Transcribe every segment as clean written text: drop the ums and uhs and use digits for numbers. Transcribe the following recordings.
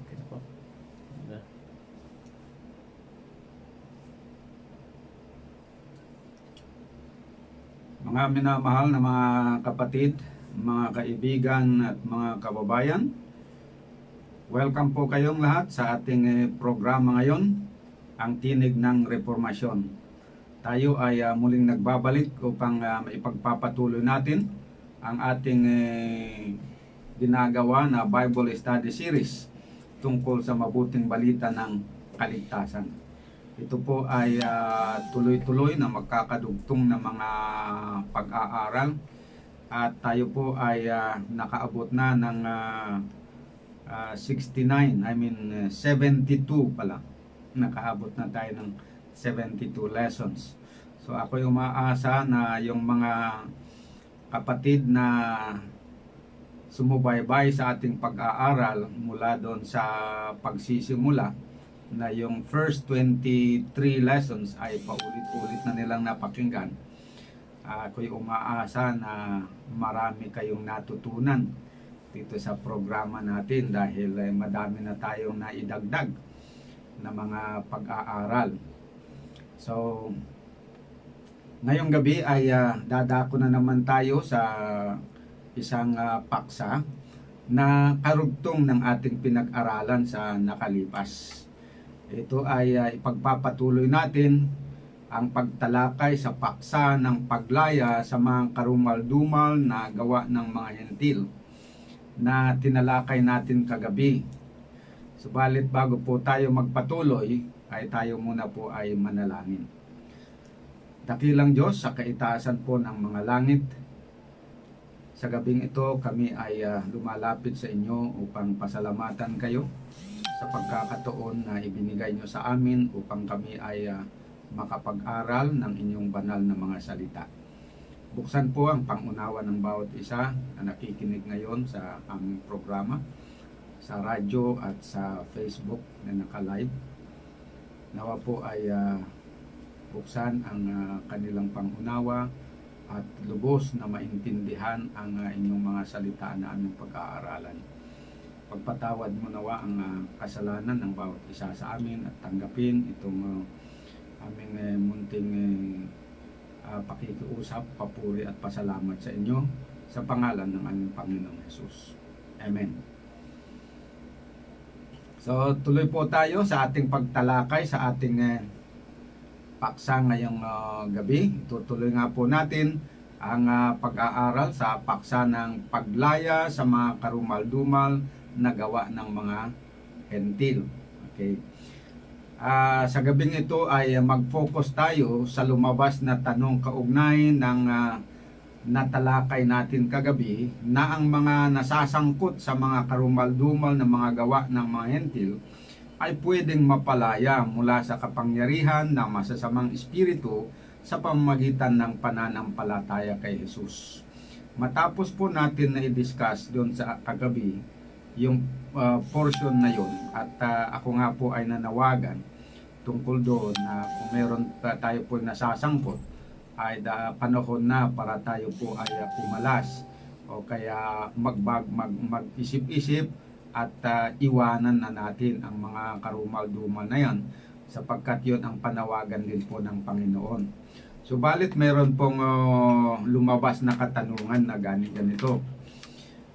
Okay na po. Ganda. Mga minamahal na mga kapatid, mga kaibigan at mga kababayan, welcome po kayong lahat sa ating programa ngayon, ang Tinig ng Reformasyon. Tayo ay muling nagbabalik upang maipagpapatuloy natin ang ating ginagawa na Bible Study Series tungkol sa mabuting balita ng kaligtasan. Ito po ay tuloy-tuloy na magkakadugtong na mga pag-aaral at tayo po ay nakaabot na ng 72 pala. Nakaabot na tayo ng 72 lessons. So ako'y umaasa na yung mga kapatid na sumubaybay sa ating pag-aaral mula doon sa pagsisimula na yung first 23 lessons ay paulit-ulit na nilang napakinggan. Ako'y umaasa na marami kayong natutunan dito sa programa natin dahil madami na tayong naidagdag na mga pag-aaral. So, ngayong gabi ay dadako na naman tayo sa isang paksa na karugtong ng ating pinag-aralan sa nakalipas. Ito ay ipagpapatuloy natin ang pagtalakay sa paksa ng paglaya sa mga karumal-dumal na gawa ng mga hentil na tinalakay natin kagabi. Subalit bago po tayo magpatuloy, ay tayo muna po ay manalangin. Dakilang Diyos sa kaitaasan po ng mga langit, sa gabing ito kami ay lumalapit sa inyo upang pasalamatan kayo sa pagkakataon na ibinigay nyo sa amin upang kami ay makapag-aral ng inyong banal na mga salita. Buksan po ang pangunawa ng bawat isa na nakikinig ngayon sa aming programa, sa radyo at sa Facebook na naka-live. Nawa po ay buksan ang kanilang pangunawa at lubos na maintindihan ang inyong mga salita na aming pag-aaralan. Pagpatawad mo nawa ang kasalanan ng bawat isa sa amin at tanggapin itong aming munting pakikiusap, papuri at pasalamat sa inyo sa pangalan ng aming Panginoong Jesus. Amen. So tuloy po tayo sa ating pagtalakay sa ating paksa ngayong gabi. Tutuloy nga po natin ang pag-aaral sa paksa ng paglaya sa mga karumal-dumal na gawa ng mga hentil. Okay. Sa gabing ito ay mag-focus tayo sa lumabas na tanong kaugnay ng natalakay natin kagabi na ang mga nasasangkot sa mga karumal-dumal na mga gawa ng mga hentil ay pwedeng mapalaya mula sa kapangyarihan ng masasamang espiritu sa pamamagitan ng pananampalataya kay Jesus. Matapos po natin na i-discuss doon sa kagabi yung portion na yun at ako nga po ay nanawagan tungkol doon na kung meron tayo po nasasangkot ay panahon na para tayo po ay pumalas o kaya mag-isip-isip at iwanan na natin ang mga karumal-dumal na yan sapagkat yun ang panawagan din po ng Panginoon. Subalit meron pong lumabas na katanungan na ganito.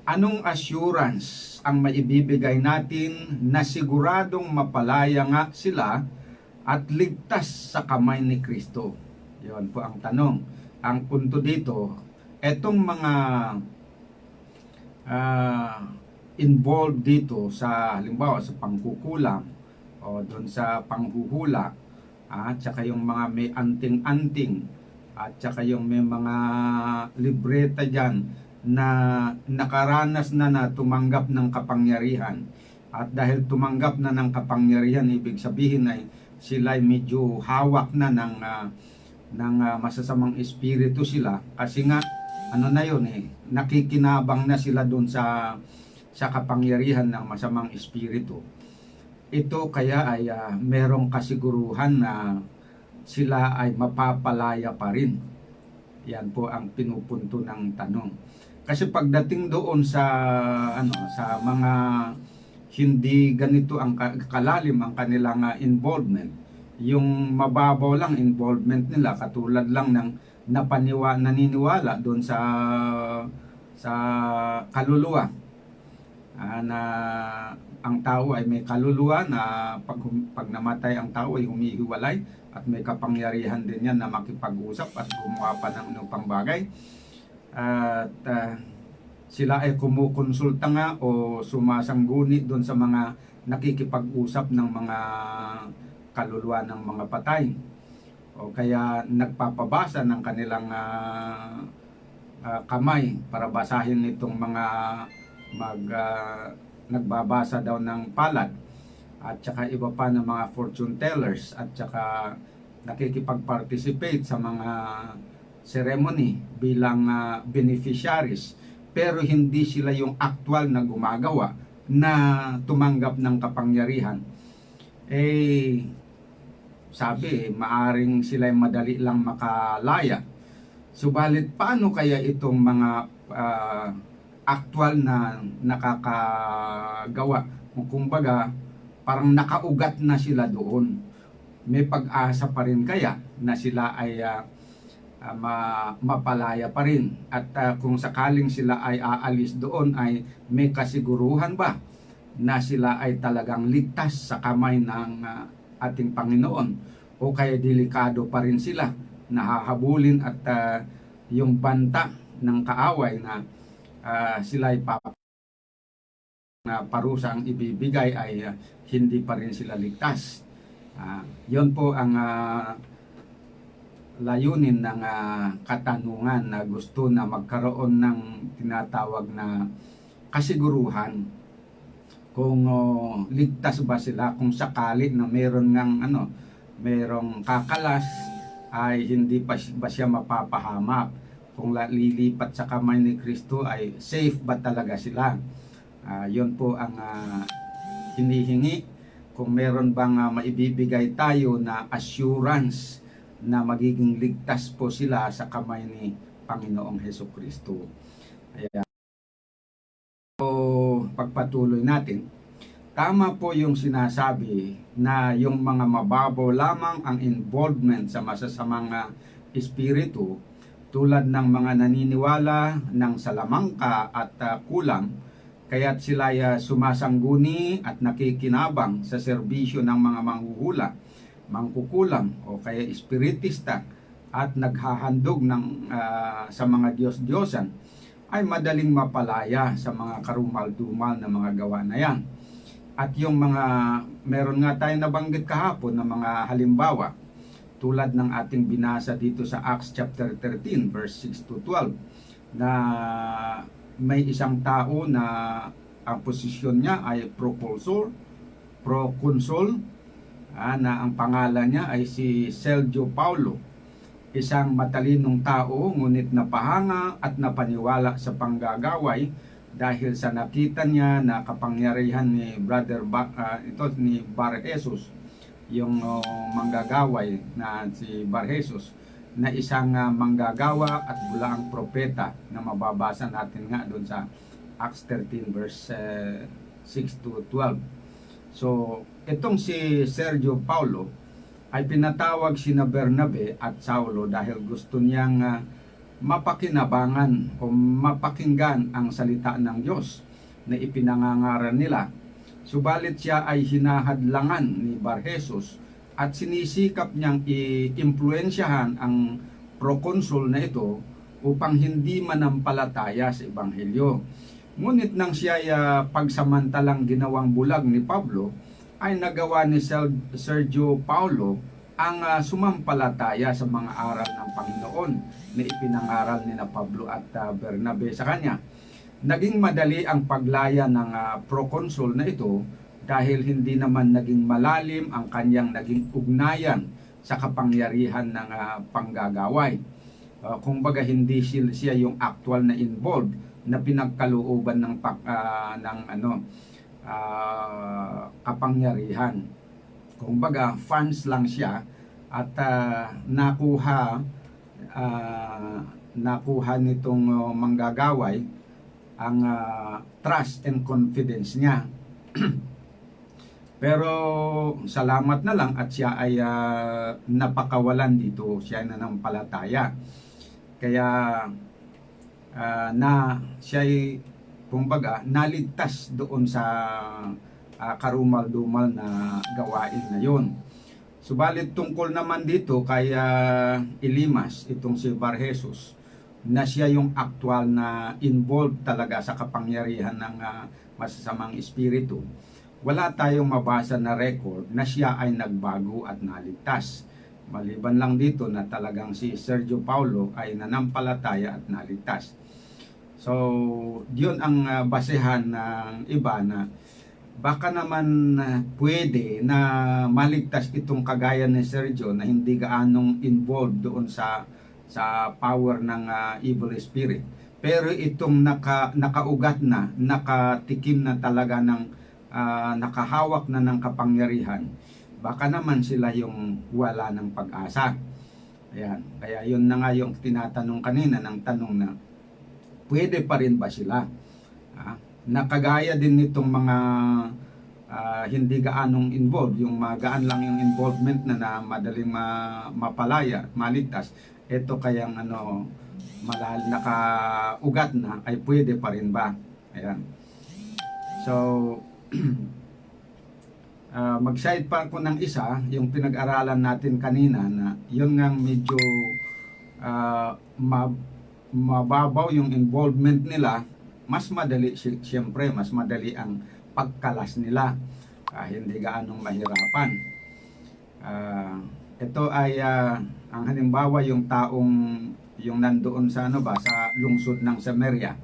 Anong assurance ang maibibigay natin na siguradong mapalaya nga sila at ligtas sa kamay ni Kristo? Yun po ang tanong. Ang punto dito, etong mga involved dito sa halimbawa sa pangkukulam o doon sa panghuhula at saka yung mga may anting-anting at saka yung may mga libreta dyan na nakaranas na tumanggap ng kapangyarihan. At dahil tumanggap na ng kapangyarihan, ibig sabihin ay sila ay medyo hawak na ng masasamang espiritu sila. Kasi nga, ano na yun nakikinabang na sila doon sa kapangyarihan ng masamang espiritu. Ito kaya ay merong kasiguruhan na sila ay mapapalaya pa rin. Yan po ang pinupunto ng tanong. Kasi pagdating doon sa sa mga hindi ganito ang kalalim ang kanilang involvement, yung mababaw lang involvement nila, katulad lang ng naniniwala doon sa kaluluwa, na ang tao ay may kaluluwa na pag namatay ang tao ay humihiwalay at may kapangyarihan din yan na makipag-usap at gumawa pa ng anumang bagay. At sila ay kumukonsulta nga o sumasangguni doon sa mga nakikipag-usap ng mga kaluluwa ng mga patay, o kaya nagpapabasa ng kanilang kamay para basahin itong mga nagbabasa daw ng palad, at saka iba pa ng mga fortune tellers, at saka nakikipag-participate sa mga ceremony bilang beneficiaries, pero hindi sila yung actual na gumagawa na tumanggap ng kapangyarihan. Sabi, maaring sila madali lang makalaya. Subalit, paano kaya itong mga actual na nakakagawa? Kumbaga, parang nakaugat na sila doon. May pag-asa pa rin kaya na sila ay mapalaya pa rin? At kung sakaling sila ay aalis doon, ay may kasiguruhan ba na sila ay talagang ligtas sa kamay ng ating Panginoon, o kaya delikado pa rin sila, nahahabulin at yung banta ng kaaway na sila ay na parusa ang ibibigay ay hindi pa rin sila ligtas. Yon po ang layunin ng katanungan na gusto na magkaroon ng tinatawag na kasiguruhan kung ligtas ba sila kung sakali na meron merong kakalas, ay hindi pa ba siya mapapahamak. Kung lilipat sa kamay ni Kristo, ay safe ba talaga sila? Yon po ang hinihingi. Kung meron bang maibibigay tayo na assurance na magiging ligtas po sila sa kamay ni Panginoong Hesukristo. Ayan. So, pagpatuloy natin, tama po yung sinasabi na yung mga mababaw lamang ang involvement sa masasamang espiritu, tulad ng mga naniniwala ng salamangka at kulang, kaya't sila sumasangguni at nakikinabang sa serbisyo ng mga mangkukulam o kaya espiritista, at naghahandog sa mga Diyos-Diyosan, ay madaling mapalaya sa mga karumal-dumal na mga gawa na yan. At yung meron nga tayo nabanggit kahapon na mga halimbawa, tulad ng ating binasa dito sa Acts chapter 13 verse 6 to 12, na may isang tao na ang posisyon niya ay proconsul, na ang pangalan niya ay si Sergio Paulo, isang matalinong tao ngunit napahanga at napaniwala sa panggagaway dahil sa nakita niya na kapangyarihan ni ni Bar Jesus, yung manggagaway na si Bar Jesus, na isang manggagawa at bulaang propeta na mababasa natin nga doon sa Acts 13 verse 6 to 12. So, itong si Sergio Paulo ay pinatawag sina Bernabe at Saulo dahil gusto niyang mapakinabangan o mapakinggan ang salita ng Diyos na ipinangangaral nila. Subalit siya ay hinahadlangan ni Bar Jesus at sinisikap niyang i-impluensyahan ang proconsul na ito upang hindi manampalataya sa Ebanghelyo. Ngunit nang siya pagsamantalang ginawang bulag ni Pablo, ay nagawa ni Sergio Paulo ang sumampalataya sa mga aral ng Panginoon na ipinangaral ni na Pablo at Bernabe sa kanya. Naging madali ang paglaya ng proconsul na ito dahil hindi naman naging malalim ang kanyang naging ugnayan sa kapangyarihan ng panggagaway. Kumbaga hindi siya yung actual na involved na pinagkalooban ng kapangyarihan. Kumbaga fans lang siya at nakuha nitong manggagaway ang trust and confidence niya. Pero salamat na lang at siya ay napakawalan dito, siya ay nanampalataya. Kaya siya ay kumbaga naligtas doon sa karumal-dumal na gawain na yon. Subalit tungkol naman dito kay Elimas, itong si Bar-Jesus, na siya yung actual na involved talaga sa kapangyarihan ng masasamang espiritu. Wala tayong mabasa na record na siya ay nagbago at naligtas. Maliban lang dito na talagang si Sergio Paulo ay nanampalataya at naligtas. So, yun ang basehan ng iba na baka naman pwede na maligtas itong kagaya ni Sergio na hindi gaanong involved doon sa power ng evil spirit. Pero itong nakaugat na, nakatikim na talaga ng nakahawak na ng kapangyarihan, baka naman sila yung wala ng pag-asa. Ayan. Kaya yun na nga yung tinatanong kanina ng tanong na pwede pa rin ba sila? Nakagaya din nitong mga hindi gaanong involved, yung magaan lang yung involvement na madaling mapalaya, maligtas. Ito kayang nakaugat na ay pwede pa rin ba? Ayan. So, mag-side pa ako ng isa, yung pinag-aralan natin kanina na yun nga medyo mababaw yung involvement nila, mas madali, siyempre, mas madali ang pagkalas nila. Hindi gaanong mahirapan. Ito ay ang halimbawa yung yung nandoon sa sa lungsod ng Samaria.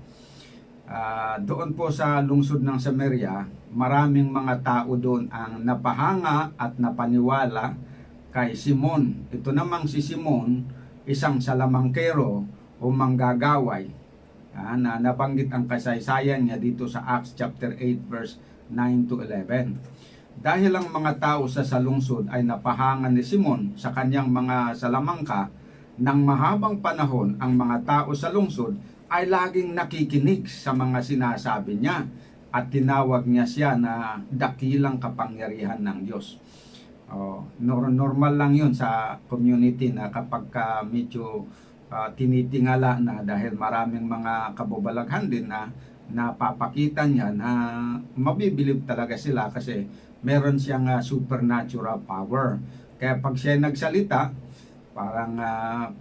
Doon po sa lungsod ng Samaria, maraming mga tao doon ang napahanga at napaniwala kay Simon. Ito namang si Simon, isang salamangkero o manggagaway, na nabanggit ang kasaysayan niya dito sa Acts chapter 8 verse 9 to 11. Dahil ang mga tao sa lungsod ay napahangan ni Simon sa kanyang mga salamangka, ng mahabang panahon ang mga tao sa lungsod ay laging nakikinig sa mga sinasabi niya at tinawag niya siya na dakilang kapangyarihan ng Diyos. Normal lang yun sa community na kapag medyo tinitingala na dahil maraming mga kababalaghan din na napapakita niya na mabibilib talaga sila kasi meron siyang supernatural power. Kaya pag siya nagsalita, parang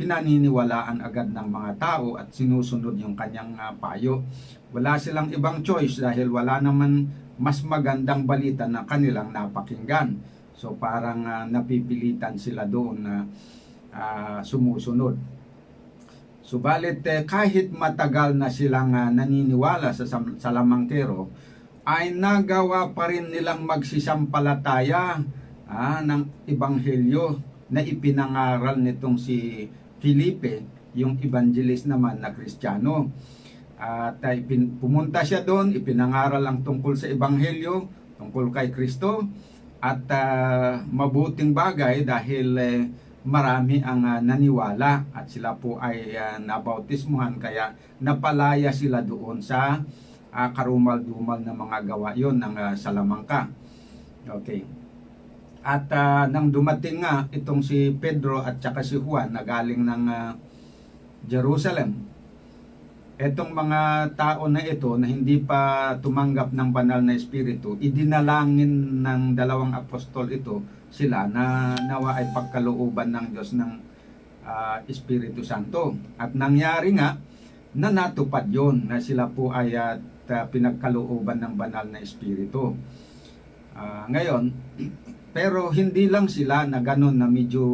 pinaniniwalaan agad ng mga tao at sinusunod yung kanyang payo. Wala silang ibang choice dahil wala naman mas magandang balita na kanilang napakinggan. So parang napipilitan sila doon na sumusunod. Subalit kahit matagal na silang naniniwala sa salamangkero, ay nagawa pa rin nilang magsisampalataya ng ebanghelyo na ipinangaral nitong si Felipe, yung evangelist naman na Kristiyano. At pumunta siya doon, ipinangaral ang tungkol sa ebanghelyo, tungkol kay Kristo, at mabuting bagay dahil marami ang naniwala at sila po ay nabautismuhan, kaya napalaya sila doon sa karumal-dumal na mga gawa yon ng salamangka. Okay. At nang dumating nga itong si Pedro at saka si Juan na galing ng Jerusalem, etong mga tao na ito na hindi pa tumanggap ng banal na espiritu, idinalangin ng dalawang apostol ito sila na nawa ay pagkalooban ng Diyos ng Espiritu Santo. At nangyari nga na natupad yon na sila po ay pinagkalooban ng banal na espiritu. Ngayon, pero hindi lang sila na ganun na medyo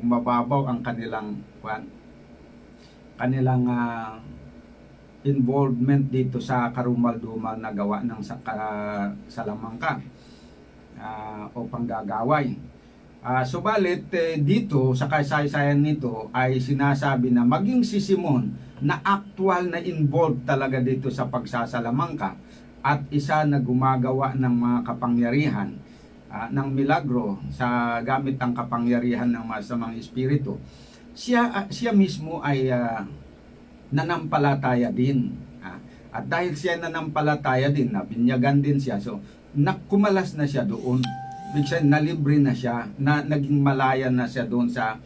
mababaw ang kanilang involvement dito sa karumal-dumal na gawa ng salamangka o panggagaway. Subalit dito sa kasaysayan nito ay sinasabi na maging si Simon na actual na involved talaga dito sa pagsasalamangka at isa na gumagawa ng mga kapangyarihan ng milagro sa gamit ang kapangyarihan ng masamang espiritu. Siya mismo ay nanampalataya din. At dahil siya nanampalataya din, nabinyagan din siya, so kumalas na siya doon. Bigyan nalibre na siya, naging malaya na siya doon sa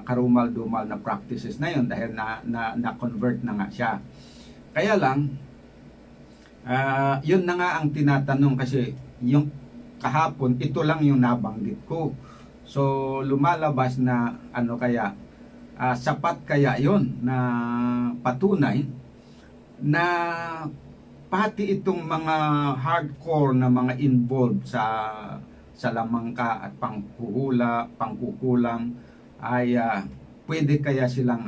karumal-dumal na practices na yun dahil na-convert na nga siya. Kaya lang, yun na nga ang tinatanong kasi yung kahapon, ito lang yung nabanggit ko. So, lumalabas na ano kaya, sapat kaya yun na patunay na pati itong mga hardcore na mga involved sa lamangka at pangkukulang ay pwede kaya silang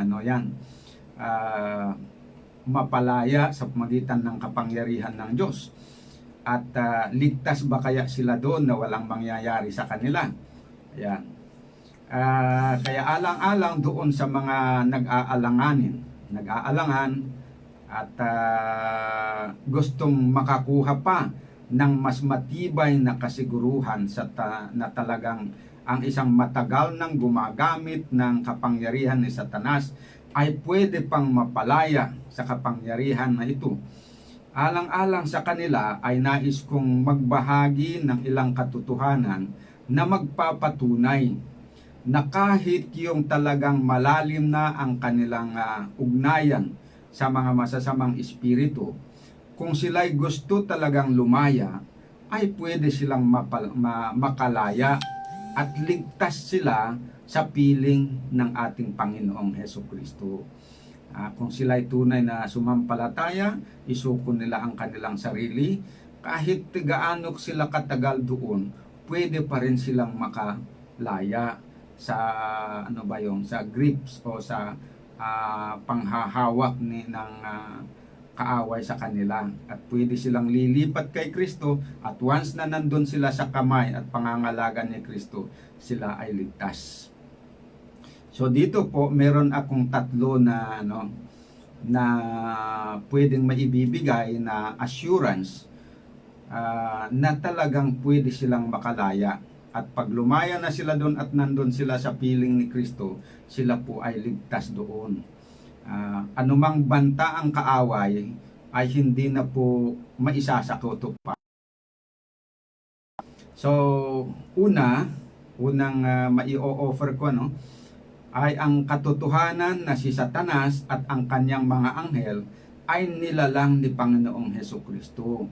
mapalaya sa pamagitan ng kapangyarihan ng Diyos at ligtas ba kaya sila doon na walang mangyayari sa kanila. Ayan. Kaya alang-alang doon sa mga nag-aalangan at gustong makakuha pa ng mas matibay na kasiguruhan na talagang ang isang matagal nang gumagamit ng kapangyarihan ni Satanas ay pwede pang mapalaya sa kapangyarihan na ito. Alang-alang sa kanila ay nais kong magbahagi ng ilang katotohanan na magpapatunay na kahit yung talagang malalim na ang kanilang ugnayan sa mga masasamang espiritu, kung sila'y gusto talagang lumaya, ay pwede silang makalaya at ligtas sila sa piling ng ating Panginoong Hesukristo. Kung sila'y tunay na sumampalataya, isuko nila ang kanilang sarili, kahit gaano sila katagal doon, pwede pa rin silang makalaya sa sa grips o sa panghahawak ng kaaway sa kanila, at pwede silang lilipat kay Kristo, at once na nandun sila sa kamay at pangangalaga ni Kristo, sila ay ligtas. So dito po meron akong tatlo na na pwedeng maibibigay na assurance na talagang pwede silang makalaya, at pag lumaya na sila doon at nandun sila sa piling ni Kristo, sila po ay ligtas doon. Anumang banta ang kaaway ay hindi na po maisasakot pa. So, unang mai-offer ko ay ang katotohanan na si Satanas at ang kanyang mga anghel ay nilalang ni Panginoong Hesukristo.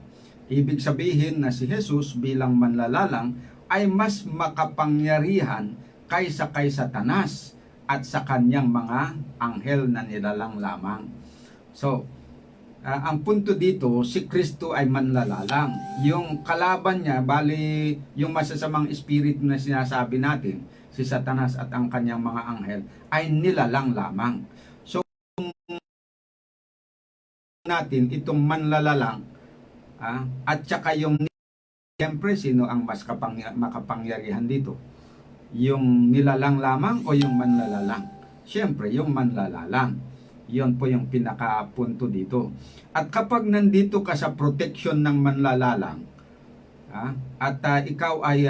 Ibig sabihin na si Jesus bilang manlalalang ay mas makapangyarihan kaysa kay Satanas at sa kanyang mga anghel na nilalang lamang. So, ang punto dito, si Kristo ay manlalalang. Yung kalaban niya, bali yung masasamang espiritu na sinasabi natin, si Satanas at ang kanyang mga anghel, ay nilalang lamang. So, natin itong manlalalang, at saka yung siyempre, sino ang mas makapangyarihan dito? Yung nilalang lamang o yung manlalalang? Siyempre, yung manlalalang. Yun po yung pinakapunto dito. At kapag nandito ka sa protection ng manlalalang, at ikaw ay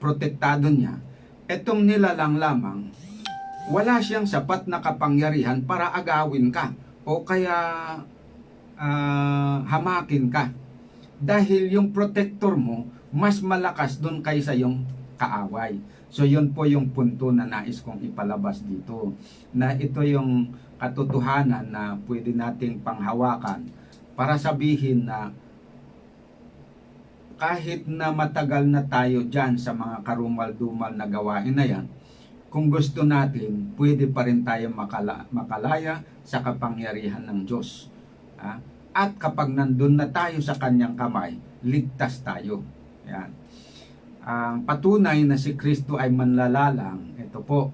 protektado niya, etong nilalang lamang, wala siyang sapat na kapangyarihan para agawin ka o kaya hamakin ka. Dahil yung protector mo, mas malakas dun kaysa yung kaaway. So yun po yung punto na nais kong ipalabas dito. Na ito yung katotohanan na pwede nating panghawakan para sabihin na kahit na matagal na tayo dyan sa mga karumal-dumal na gawain na yan, kung gusto natin, pwede pa rin tayo makalaya sa kapangyarihan ng Diyos. At kapag nandun na tayo sa kanyang kamay, ligtas tayo. Yan. Ang patunay na si Kristo ay manlalalang, ito po,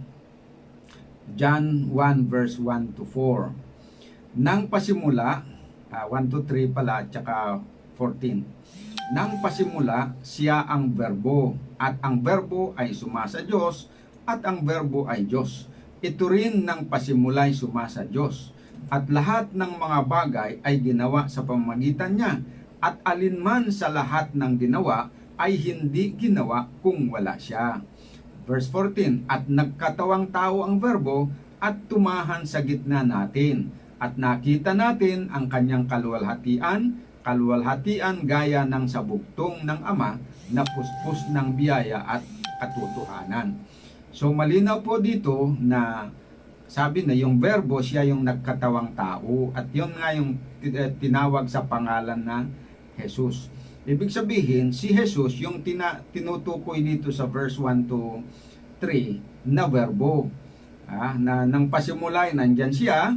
John 1 verse 1 to 4. Nang pasimula, 1 to 3 pala, at saka 14. Nang pasimula, siya ang verbo, at ang verbo ay sumasa Diyos, at ang verbo ay Diyos. Ito rin ng pasimula ay sumasa Diyos. At lahat ng mga bagay ay ginawa sa pamamagitan niya. At alinman sa lahat ng ginawa ay hindi ginawa kung wala siya. Verse 14, at nagkatawang tao ang verbo at tumahan sa gitna natin. At nakita natin ang kanyang kaluwalhatian gaya ng sabugtong ng Ama na puspos ng biyaya at katotohanan. So malinaw po dito na sabi na yung verbo, siya yung nagkatawang tao, at yun nga yung tinawag sa pangalan na Jesus. Ibig sabihin, si Jesus yung tinutukoy dito sa verse 1 to 3 na verbo. Na nang pasimulay, nandyan siya,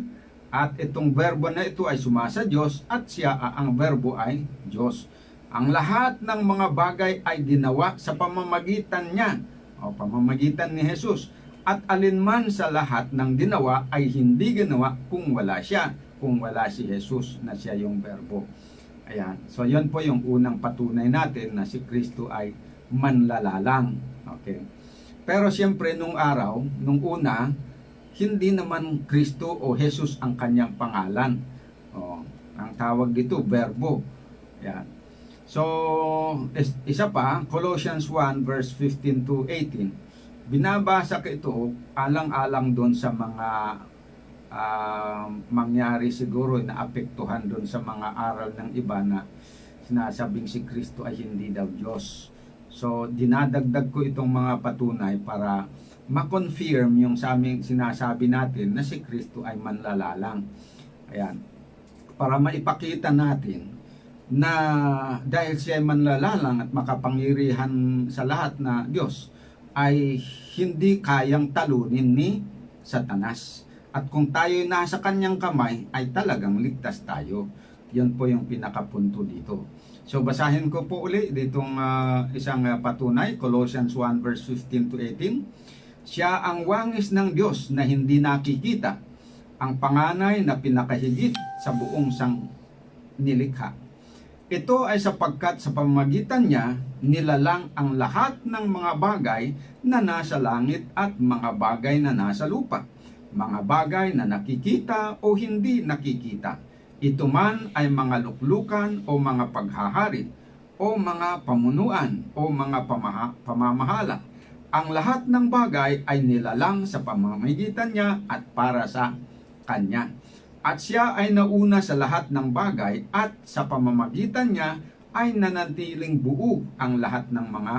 at itong verbo na ito ay sumasa Diyos, at siya, ang verbo ay Diyos. Ang lahat ng mga bagay ay ginawa sa pamamagitan niya, o pamamagitan ni Jesus. At alinman sa lahat ng ginawa ay hindi ginawa kung wala siya, kung wala si Jesus na siya yung verbo. Ayan. So, yun po yung unang patunay natin na si Kristo ay manlalalang. Okay. Pero siyempre, nung araw, nung una, hindi naman Kristo o Jesus ang kanyang pangalan. Ang tawag dito, verbo. Ayan. So, isa pa, Colossians 1 verse 15 to 18. Binabasa ko ito alang-alang doon sa mga mangyari siguro na apektuhan doon sa mga aral ng iba na sinasabing si Kristo ay hindi daw Diyos. So, dinadagdag ko itong mga patunay para ma-confirm yung sa aming sinasabi natin na si Kristo ay manlalalang. Ayan. Para maipakita natin na dahil siya ay manlalalang at makapangyarihan sa lahat na Diyos, ay hindi kayang talunin ni Satanas. At kung tayo nasa kanyang kamay, ay talagang ligtas tayo. Yan po yung pinakapunto dito. So basahin ko po uli ditong isang patunay, Colossians 1 verse 15 to 18. Siya ang wangis ng Diyos na hindi nakikita, ang panganay na pinakahigit sa buong nilikha. Ito ay sapagkat sa pamamagitan niya, nilalang ang lahat ng mga bagay na nasa langit at mga bagay na nasa lupa. Mga bagay na nakikita o hindi nakikita. Ito man ay mga luklukan o mga paghahari o mga pamunuan o mga pamamahala. Ang lahat ng bagay ay nilalang sa pamamagitan niya at para sa Kanya. At siya ay nauna sa lahat ng bagay at sa pamamagitan niya ay nanatiling buo ang lahat ng mga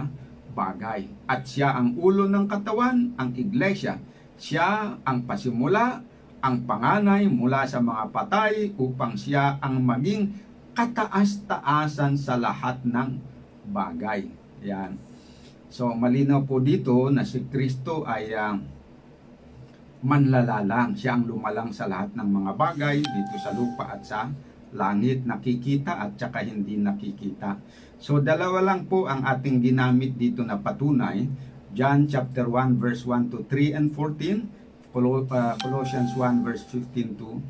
bagay. At siya ang ulo ng katawan, ang iglesia. Siya ang pasimula, ang panganay mula sa mga patay upang siya ang maging kataas-taasan sa lahat ng bagay. Yan. So malinaw po dito na si Kristo ay manlalalang. Siya ang lumalang sa lahat ng mga bagay dito sa lupa at sa langit, nakikita at saka hindi nakikita. So dalawa lang po ang ating ginamit dito na patunay. John chapter 1 verse 1 to 3 and 14, Colossians 1 verse 15 to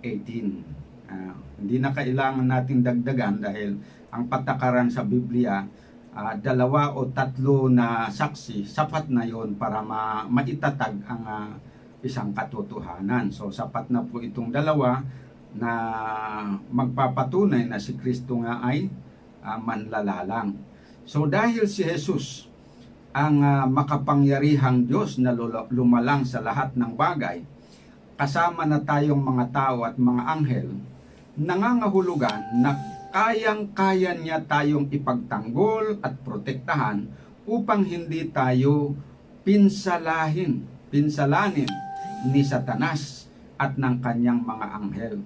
18. Hindi na kailangan nating dagdagan dahil ang patakaran sa Biblia, dalawa o tatlo na saksi, sapat na yon para maitatag ang isang katotohanan. So sapat na po itong dalawa na magpapatunay na si Kristo nga ay manlalalang. So dahil si Jesus ang makapangyarihang Diyos na lumalang sa lahat ng bagay, kasama na tayong mga tao at mga anghel, nangangahulugan na kayang-kaya niya tayong ipagtanggol at protektahan upang hindi tayo pinsalanin ni Satanas at ng kanyang mga anghel.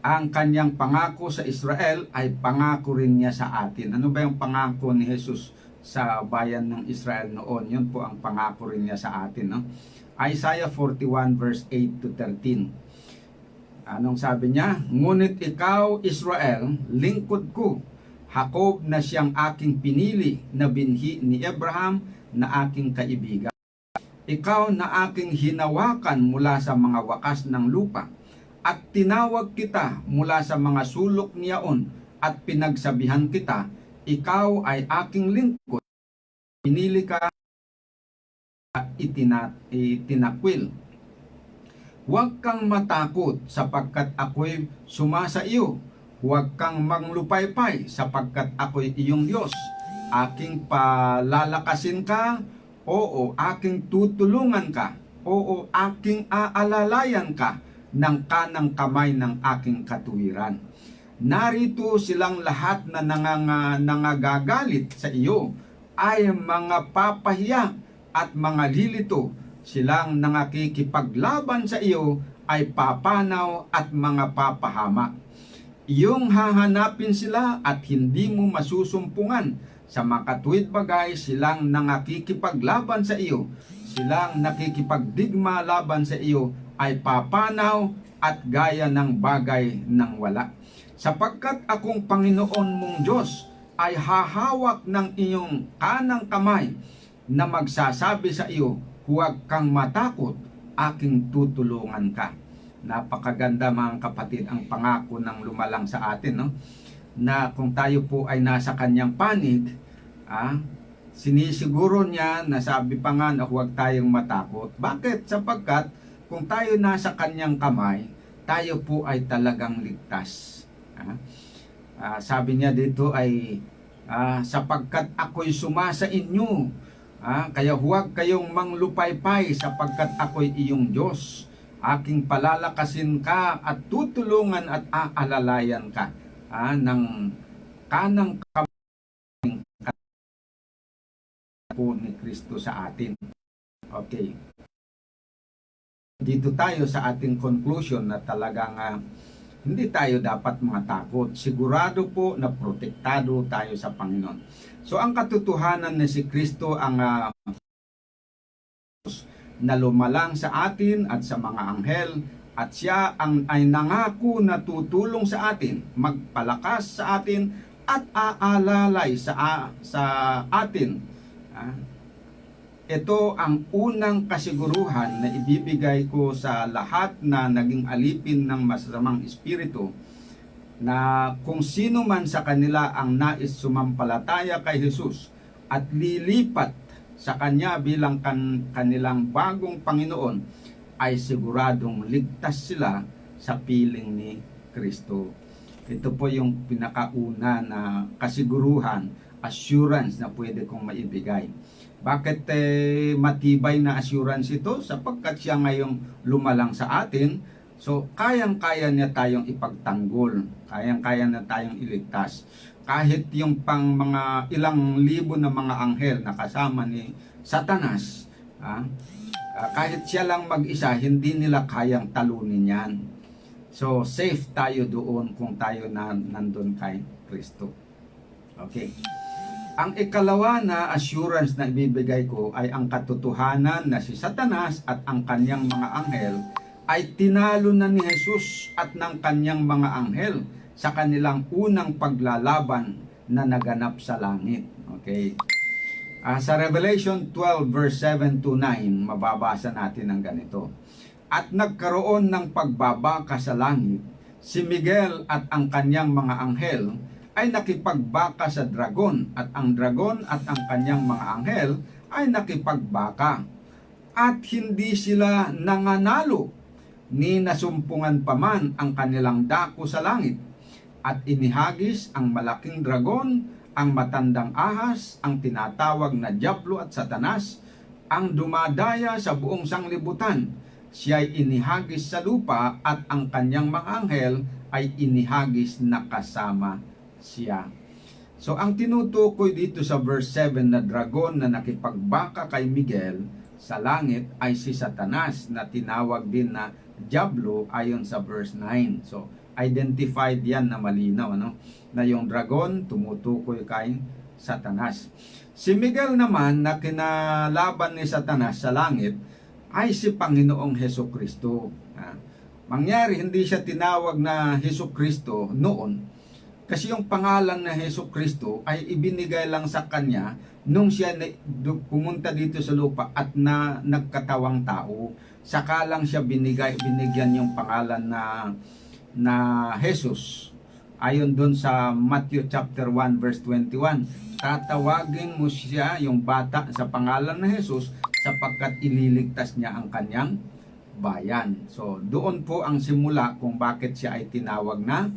Ang kanyang pangako sa Israel ay pangako rin niya sa atin. Ano ba yung pangako ni Jesus sa bayan ng Israel noon? Yun po ang pangako rin niya sa atin. Isaiah 41 verse 8 to 13. Anong sabi niya? Ngunit ikaw, Israel, lingkod ko, Jacob na siyang aking pinili na binhi ni Abraham na aking kaibigan. Ikaw na aking hinawakan mula sa mga wakas ng lupa at tinawag kita mula sa mga sulok niyaon at pinagsabihan kita, ikaw ay aking lingkod, pinili ka, itinakwil. Huwag kang matakot sapagkat ako'y sumasa iyo. Huwag kang manglupaypay sapagkat ako'y iyong Diyos. Aking palalakasin ka, oo, aking tutulungan ka, oo, aking aalalayan ka ng kanang kamay ng aking katuwiran. Narito silang lahat na nangagagalit sa iyo ay mga papahiya at mga lilito. Silang nangakikipaglaban sa iyo ay papanaw at mga papahamak. Iyong hahanapin sila at hindi mo masusumpungan. Sa makatuwid bagay silang nangakikipaglaban sa iyo. Silang nakikipagdigma laban sa iyo ay papanaw at gaya ng bagay ng wala. Sapagkat akong Panginoon mong Diyos ay hahawak ng iyong kanang kamay na magsasabi sa iyo, huwag kang matakot, aking tutulungan ka. Napakaganda mga kapatid ang pangako ng lumalang sa atin, no? Na kung tayo po ay nasa kanyang panig, sinisiguro niya na sabi pa nga na huwag tayong matakot. Bakit? Sapagkat kung tayo nasa kanyang kamay, tayo po ay talagang ligtas. Sabi niya dito ay sapagkat ako'y sumasa inyo, kaya huwag kayong manglupaypay sapagkat ako'y iyong Diyos. Aking palalakasin ka at tutulungan at aalalayan ka ng kanang kamay po ni Kristo sa atin. Okay. Dito tayo sa ating conclusion na talagang hindi tayo dapat matakot. Sigurado po na protektado tayo sa Panginoon. So ang katotohanan na si Kristo ang na lumalang sa atin at sa mga anghel, at siya ay nangako na tutulong sa atin, magpalakas sa atin at aalalay sa atin. Ito ang unang kasiguruhan na ibibigay ko sa lahat na naging alipin ng masasamang espiritu, na kung sino man sa kanila ang nais sumampalataya kay Jesus at lilipat sa Kanya bilang kanilang bagong Panginoon, ay siguradong ligtas sila sa piling ni Kristo. Ito po yung pinakauna na kasiguruhan, assurance na pwede kong maibigay. Bakit matibay na assurance ito? Sapagkat siya ngayong lumalang sa atin, so kayang-kaya niya tayong ipagtanggol, kayang-kaya na tayong iligtas. Kahit yung pang mga ilang libo na mga anghel na kasama ni Satanas, kahit siya lang mag-isa, hindi nila kayang talunin yan. So, safe tayo doon kung tayo nandun kay Kristo. Okay. Ang ikalawa na assurance na ibibigay ko ay ang katotohanan na si Satanas at ang kanyang mga anghel ay tinalo na ni Jesus at ng kanyang mga anghel sa kanilang unang paglalaban na naganap sa langit. Okay. Sa Revelation 12 verse 7 to 9, mababasa natin ang ganito. At nagkaroon ng pagbabaka sa langit, si Miguel at ang kanyang mga anghel ay nakipagbaka sa dragon, at ang dragon at ang kanyang mga anghel ay nakipagbaka. At hindi sila nanganalo, ni nasumpungan pa man ang kanilang dako sa langit. At inihagis ang malaking dragon, ang matandang ahas, ang tinatawag na Diablo at Satanas, ang dumadaya sa buong sanglibutan. Siya'y inihagis sa lupa at ang kanyang mga anghel ay inihagis na kasama siya. So ang tinutukoy dito sa verse 7 na dragon na nakipagbaka kay Miguel sa langit ay si Satanas, na tinawag din na Diablo ayon sa verse 9. So identified yan na malinaw, na yung dragon tumutukoy kay Satanas. Si Miguel naman na kinalaban ni Satanas sa langit ay si Panginoong Hesukristo. Mangyari, hindi siya tinawag na Hesukristo noon. Kasi yung pangalan na Hesukristo ay ibinigay lang sa kanya nung siya pumunta dito sa lupa at nagkatawang tao. Saka lang siya binigyan yung pangalan na Jesus. Ayon doon sa Matthew chapter 1 verse 21. Tatawagin mo siya, yung bata, sa pangalan na Jesus sapagkat ililigtas niya ang kanyang bayan. So, doon po ang simula kung bakit siya ay tinawag na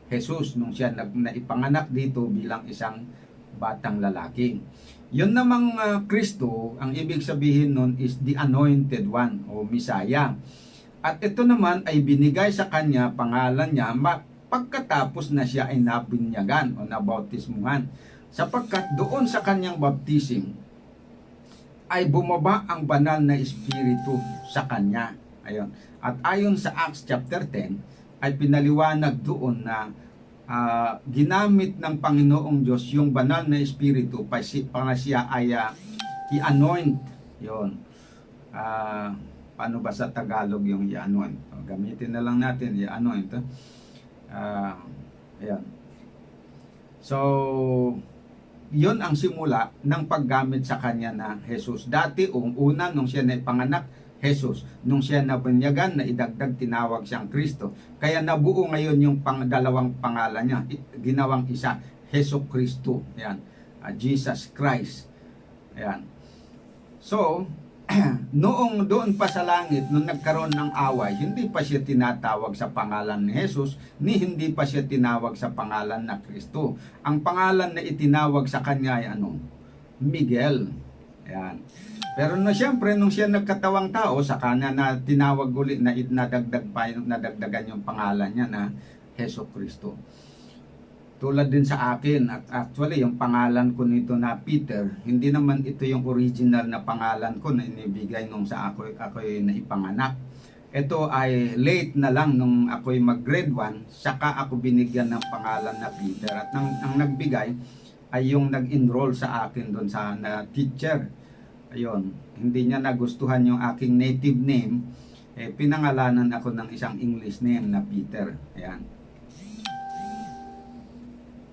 Jesus nung siya naipanganak dito bilang isang batang lalaki. Yun namang Kristo, ang ibig sabihin nun is the Anointed One o Messiah. At ito naman ay binigay sa kanya, pangalan niya, pagkatapos na siya ay nabinyagan o nabautismuhan. Sapagkat doon sa kanyang baptism, ay bumaba ang banal na espiritu sa kanya. Ayun. At ayon sa Acts chapter 10, ay pinaliwanag doon na ginamit ng Panginoong Diyos yung banal na espiritu para siya ay i-anoint. Yun. Paano ba sa Tagalog yung i-anoint? Gamitin na lang natin i-anoint. Ayan. So, yun ang simula ng paggamit sa kanya na Jesus. Dati, una, nung siya na panganak, Jesus. Nung siya nabunyagan, na idagdag, tinawag siyang Kristo. Kaya nabuo ngayon yung dalawang pangalan niya. Ginawang isa, Hesukristo. Ayan. Jesus Christ. Ayan. So, noong doon pa sa langit, nung nagkaroon ng away, hindi pa siya tinatawag sa pangalan ni Jesus, ni hindi pa siya tinawag sa pangalan na Kristo. Ang pangalan na itinawag sa kanya ay Miguel. Ayan. Pero siyempre, nung siya nagkatawang tao, sa kanya na tinawag ulit, na nadagdagan yung pangalan niya na Hesukristo. Tulad din sa akin, at actually yung pangalan ko nito na Peter, hindi naman ito yung original na pangalan ko na inibigay nung sa ako'y naipanganak. Ito ay late na lang nung ako'y mag-grade 1, saka ako binigyan ng pangalan na Peter. At ang nagbigay ay yung nag-enroll sa akin doon sa teacher. Ayun, hindi niya nagustuhan yung aking native name, pinangalanan ako ng isang English name na Peter. Ayan.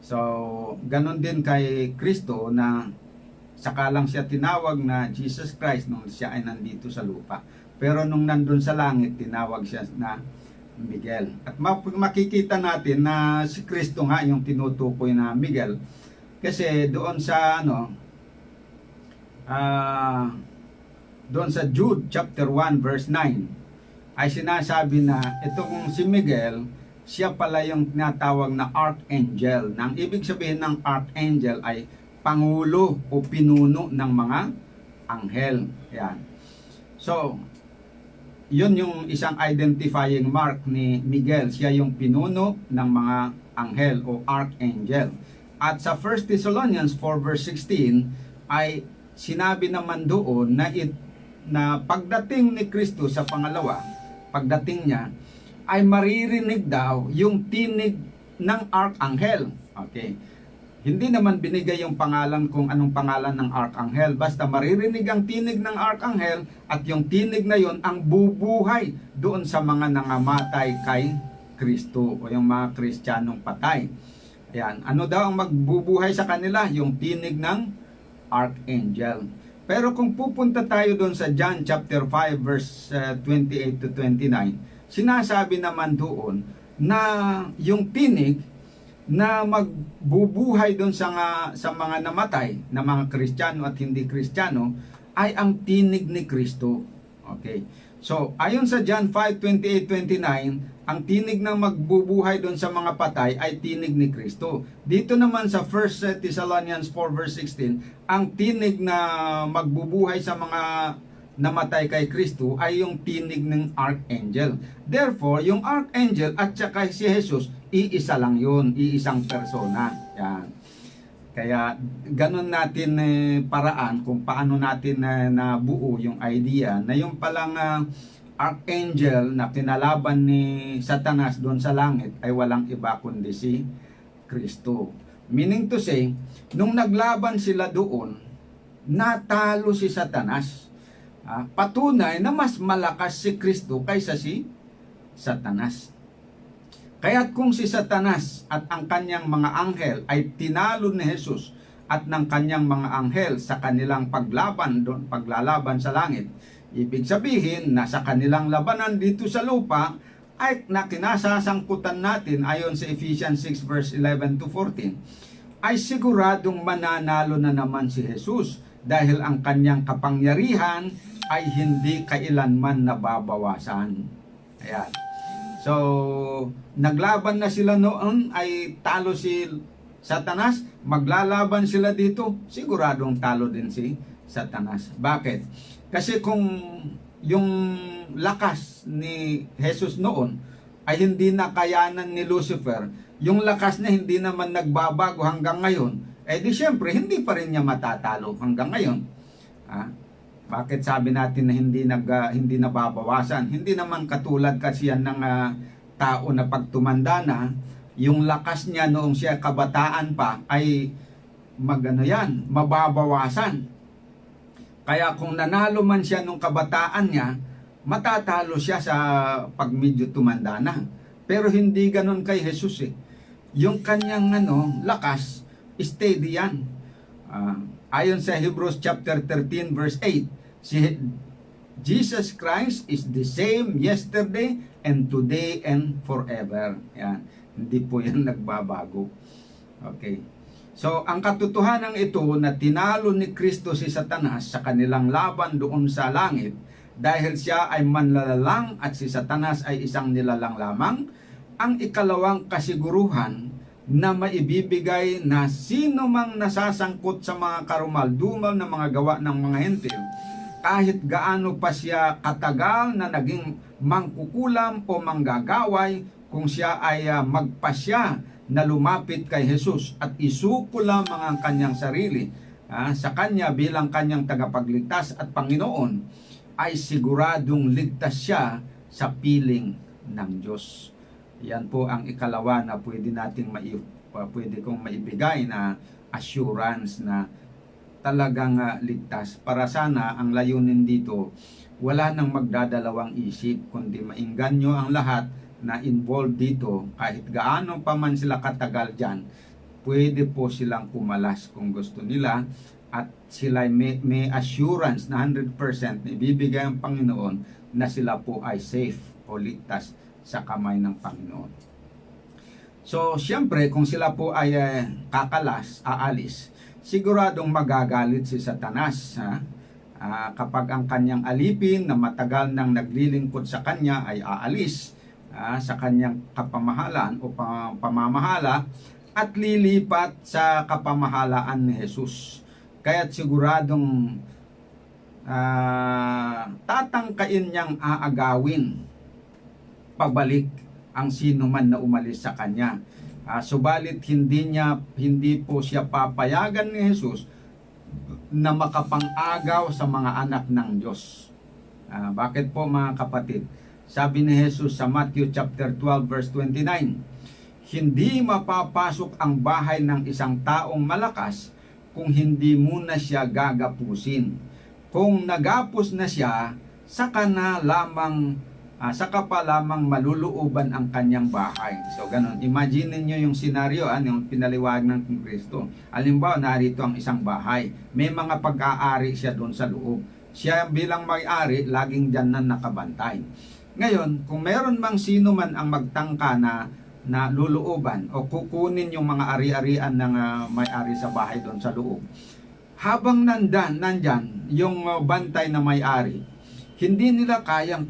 So, ganun din kay Kristo na saka lang siya tinawag na Jesus Christ nung siya ay nandito sa lupa. Pero nung nandun sa langit, tinawag siya na Miguel. At makikita natin na si Kristo nga yung tinutukoy na Miguel. Kasi doon sa doon sa Jude chapter 1 verse 9 ay sinasabi na itong si Miguel, siya pala yung tinatawag na archangel. Nang ibig sabihin ng archangel ay pangulo o pinuno ng mga anghel. Yan. So, yun yung isang identifying mark ni Miguel. Siya yung pinuno ng mga anghel o archangel. At sa 1 Thessalonians 4 verse 16 ay sinabi naman doon na pagdating ni Kristo sa pangalawa, pagdating niya, ay maririnig daw yung tinig ng archangel. Okay. Hindi naman binigay yung pangalan kung anong pangalan ng archangel. Basta maririnig ang tinig ng archangel at yung tinig na yon ang bubuhay doon sa mga nangamatay kay Kristo o yung mga Kristiyanong patay. Ayan. Ano daw ang magbubuhay sa kanila? Yung tinig ng archangel. Pero kung pupunta tayo doon sa John chapter 5 verse 28 to 29, sinasabi naman doon na yung tinig na magbubuhay doon sa mga namatay na mga Kristiyano at hindi Kristiyano ay ang tinig ni Kristo. Okay. So, ayon sa John 5:28-29, ang tinig na magbubuhay doon sa mga patay ay tinig ni Kristo. Dito naman sa 1 Thessalonians 4 verse 16, ang tinig na magbubuhay sa mga namatay kay Kristo ay yung tinig ng archangel. Therefore, yung archangel at saka si Jesus, iisa lang yun, iisang persona. Yan. Kaya ganun natin paraan kung paano natin nabuo yung idea na yung palang archangel na kinalaban ni Satanas doon sa langit ay walang iba kundi si Kristo. Meaning to say, nung naglaban sila doon, natalo si Satanas. Patunay na mas malakas si Kristo kaysa si Satanas. Kaya't kung si Satanas at ang kanyang mga anghel ay tinalo ni Jesus at ng kanyang mga anghel sa kanilang paglalaban sa langit, ibig sabihin na sa kanilang labanan dito sa lupa ay na kinasasangkutan natin ayon sa Ephesians 6 verse 11 to 14, ay siguradong mananalo na naman si Jesus dahil ang kanyang kapangyarihan ay hindi kailanman nababawasan. Ayan. So, naglaban na sila noon, ay talo si Satanas, maglalaban sila dito, siguradong talo din si Satanas. Bakit? Kasi kung yung lakas ni Jesus noon ay hindi nakayanan ni Lucifer, yung lakas na hindi naman nagbabago hanggang ngayon, eh di syempre, hindi pa rin niya matatalo hanggang ngayon. Bakit sabi natin na hindi nababawasan? Hindi naman katulad kasi yan ng tao na pag tumanda na, yung lakas niya noong siya kabataan pa ay mababawasan. Kaya kung nanalo man siya nung kabataan niya, matatalo siya sa pag medyo tumanda na. Pero hindi ganon kay Jesus eh. Yung kanyang lakas, steady yan. Ayon sa Hebrews chapter 13 verse 8, si Jesus Christ is the same yesterday and today and forever. Yan. Hindi po yan nagbabago. Okay. So, ang katotohanan ito na tinalo ni Kristo si Satanas sa kanilang laban doon sa langit dahil siya ay manlalalang at si Satanas ay isang nilalang lamang, ang ikalawang kasiguruhan na maibibigay na sino mang nasasangkot sa mga karumal-dumal na mga gawa ng mga hentil, kahit gaano pa siya katagal na naging mangkukulam o manggagaway, kung siya ay magpasya na lumapit kay Jesus at isuko lamang ang kanyang sarili sa kanya bilang kanyang tagapagligtas at Panginoon, ay siguradong ligtas siya sa piling ng Diyos. Yan po ang ikalawa na pwede kong maibigay na assurance na talagang ligtas. Para sana ang layunin dito, wala nang magdadalawang isip, kundi maingganyo ang lahat na involved dito. Kahit gaano pa man sila katagal dyan, pwede po silang kumalas kung gusto nila, at sila may assurance na 100% na ibibigay ang Panginoon na sila po ay safe o ligtas sa kamay ng Panginoon. So, siyempre, kung sila po ay aalis, siguradong magagalit si Satanas. Kapag ang kanyang alipin na matagal nang naglilingkod sa kanya ay aalis sa kanyang kapamahalan o pamamahala at lilipat sa kapamahalaan ni Jesus. Kaya't siguradong tatangkain niyang aagawin pabalik ang sino man na umalis sa kanya. Subalit hindi po siya papayagan ni Jesus na makapang-agaw sa mga anak ng Diyos. Bakit po mga kapatid? Sabi ni Jesus sa Matthew chapter 12 verse 29, hindi mapapasok ang bahay ng isang taong malakas kung hindi muna siya gagapusin. Kung nagapos na siya, saka pa lamang maluluoban ang kanyang bahay. So, ganun. Imagine niyo yung senaryo, yung pinaliwanag ng Kristo. Halimbawa, narito ang isang bahay. May mga pag-aari siya doon sa loob. Siya bilang may-ari, laging dyan na nakabantay. Ngayon, kung meron mang sino man ang magtangka na luluoban o kukunin yung mga ari-arian ng may-ari sa bahay doon sa loob, habang nandyan yung bantay na may-ari, hindi nila kayang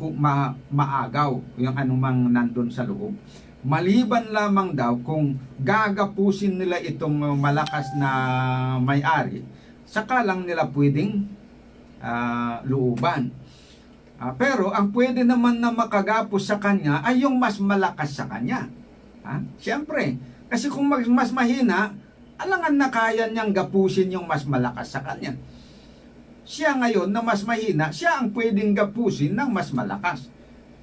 maagaw yung anumang nandun sa loob. Maliban lamang daw kung gagapusin nila itong malakas na may-ari, saka lang nila pwedeng looban. Pero ang pwede naman na makagapos sa kanya ay yung mas malakas sa kanya. Siyempre, kasi kung mas mahina, alangan na kaya niyang gapusin yung mas malakas sa kanya. Siya ngayon na mas mahina, siya ang pwedeng gapusin ng mas malakas.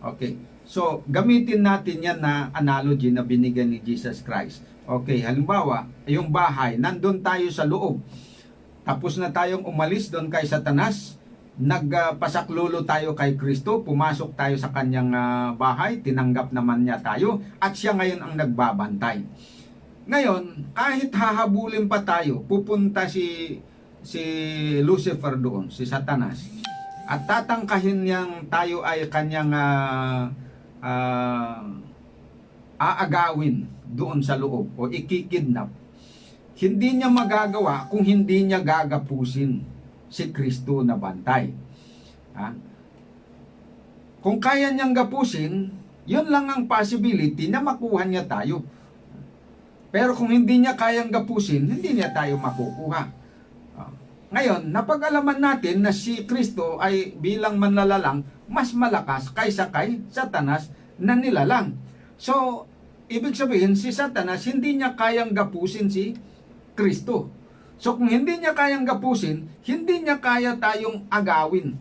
Okay. So, gamitin natin yan na analogy na binigyan ni Jesus Christ. Okay, halimbawa, yung bahay, nandun tayo sa loob. Tapos na tayong umalis doon kay Satanas, nagpasaklulo tayo kay Kristo, pumasok tayo sa kanyang bahay, tinanggap naman niya tayo, at siya ngayon ang nagbabantay. Ngayon, kahit hahabulin pa tayo, pupunta si Lucifer doon, si Satanas, at tatangkahin niyang tayo ay kanyang aagawin doon sa loob o ikikidnap. Hindi niya magagawa kung hindi niya gagapusin si Kristo na bantay. Kung kaya niyang gapusin, yun lang ang possibility na makuha niya tayo. Pero kung hindi niya kayang gapusin, hindi niya tayo makukuha. Ngayon, napag-alaman natin na si Kristo ay bilang manlalalang mas malakas kaysa kay Satanas na nilalang. So, ibig sabihin, si Satanas hindi niya kayang gapusin si Kristo. So, kung hindi niya kayang gapusin, hindi niya kaya tayong agawin.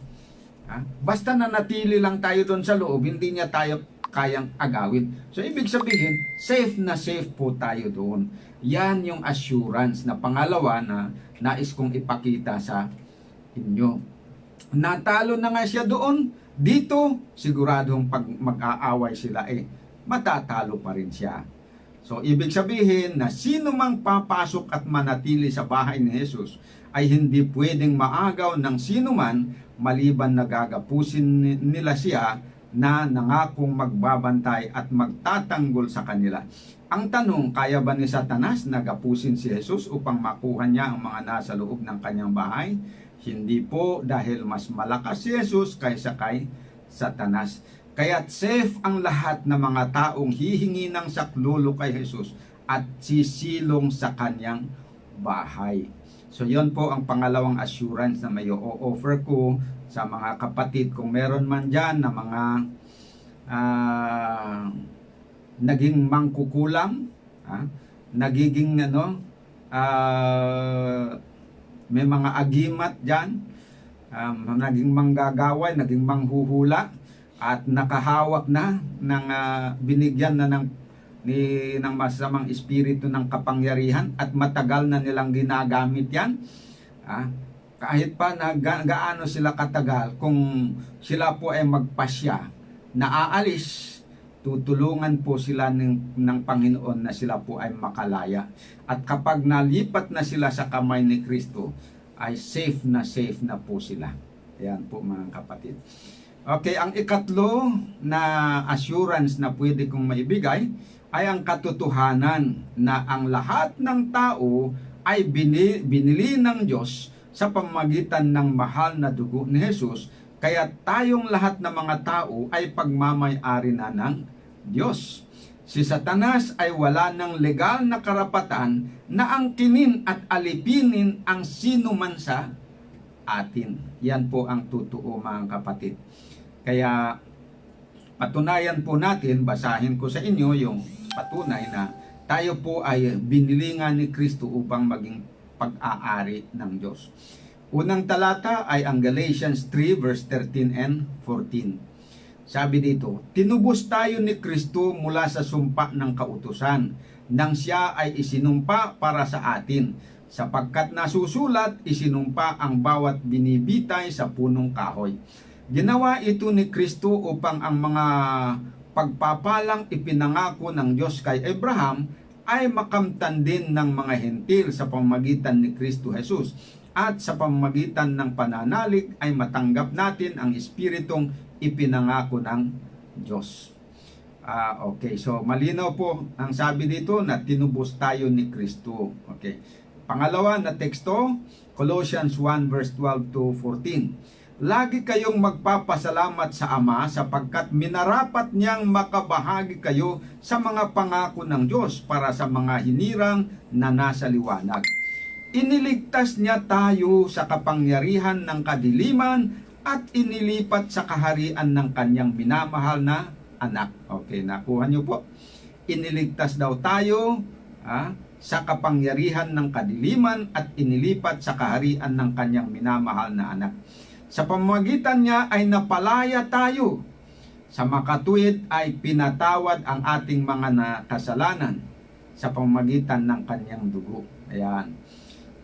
Basta nanatili lang tayo doon sa loob, hindi niya tayo kayang agawin. So, ibig sabihin, safe na safe po tayo doon. Yan yung assurance na pangalawa na nais kong ipakita sa inyo. Natalo na nga siya doon. Dito, siguradong pag mag-aaway sila, matatalo pa rin siya. So, ibig sabihin na sino mang papasok at manatili sa bahay ni Jesus ay hindi pwedeng maagaw ng sino man maliban na gagapusin nila siya na nangakong magbabantay at magtatanggol sa kanila. Ang tanong, kaya ba ni Satanas na gapusin si Jesus upang makuha niya ang mga nasa loob ng kanyang bahay? Hindi po, dahil mas malakas si Jesus kaysa kay Satanas. Kaya't safe ang lahat ng mga taong hihingi ng saklolo kay Jesus at sisilong sa kanyang bahay. So yon po ang pangalawang assurance na may o-offer ko sa mga kapatid. Kung meron man dyan na mga naging mangkukulam, nagiging may mga agimat dyan, naging manggagaway, naging manghuhula, at nakahawak na ng binigyan na ng masamang espiritu ng kapangyarihan at matagal na nilang ginagamit yan. Kahit pa na gaano sila katagal, kung sila po ay magpasya na aalis, tutulungan po sila ng Panginoon na sila po ay makalaya. At kapag nalipat na sila sa kamay ni Kristo, ay safe na po sila. Ayan po mga kapatid. Okay, ang ikatlo na assurance na pwede kong maibigay ay ang katotohanan na ang lahat ng tao ay binili ng Diyos sa pamamagitan ng mahal na dugo ni Jesus. Kaya tayong lahat ng mga tao ay pagmamay-ari na ng Diyos. Si Satanas ay wala ng legal na karapatan na angkinin at alipinin ang sino man sa atin. Yan po ang totoo mga kapatid. Kaya patunayan po natin, basahin ko sa inyo yung patunay na tayo po ay binili nga ni Kristo upang maging pag-aari ng Diyos. Unang talata ay ang Galatians 3 verse 13 and 14. Sabi dito, tinubos tayo ni Kristo mula sa sumpa ng kautusan nang siya ay isinumpa para sa atin, sapagkat nasusulat, isinumpa ang bawat binibitay sa punong kahoy. Ginawa ito ni Kristo upang ang mga pagpapalang ipinangako ng Diyos kay Abraham ay makamtan din ng mga hentil sa pamamagitan ni Kristo Jesus, at sa pamamagitan ng pananalig ay matanggap natin ang espiritong ipinangako ng Diyos. Okay, so malinaw po ang sabi dito na tinubos tayo ni Kristo. Okay. Pangalawa na teksto, Colossians 1 verse 12 to 14. Lagi kayong magpapasalamat sa Ama sapagkat minarapat niyang makabahagi kayo sa mga pangako ng Diyos para sa mga hinirang na nasa liwanag. Iniligtas niya tayo sa kapangyarihan ng kadiliman at inilipat sa kaharian ng kanyang minamahal na anak. Okay, nakuha niyo po. Iniligtas daw tayo sa kapangyarihan ng kadiliman at inilipat sa kaharian ng kanyang minamahal na anak. Sa pamamagitan niya ay napalaya tayo. Sa makatuwid ay pinatawad ang ating mga kasalanan sa pamamagitan ng kanyang dugo. Ayan.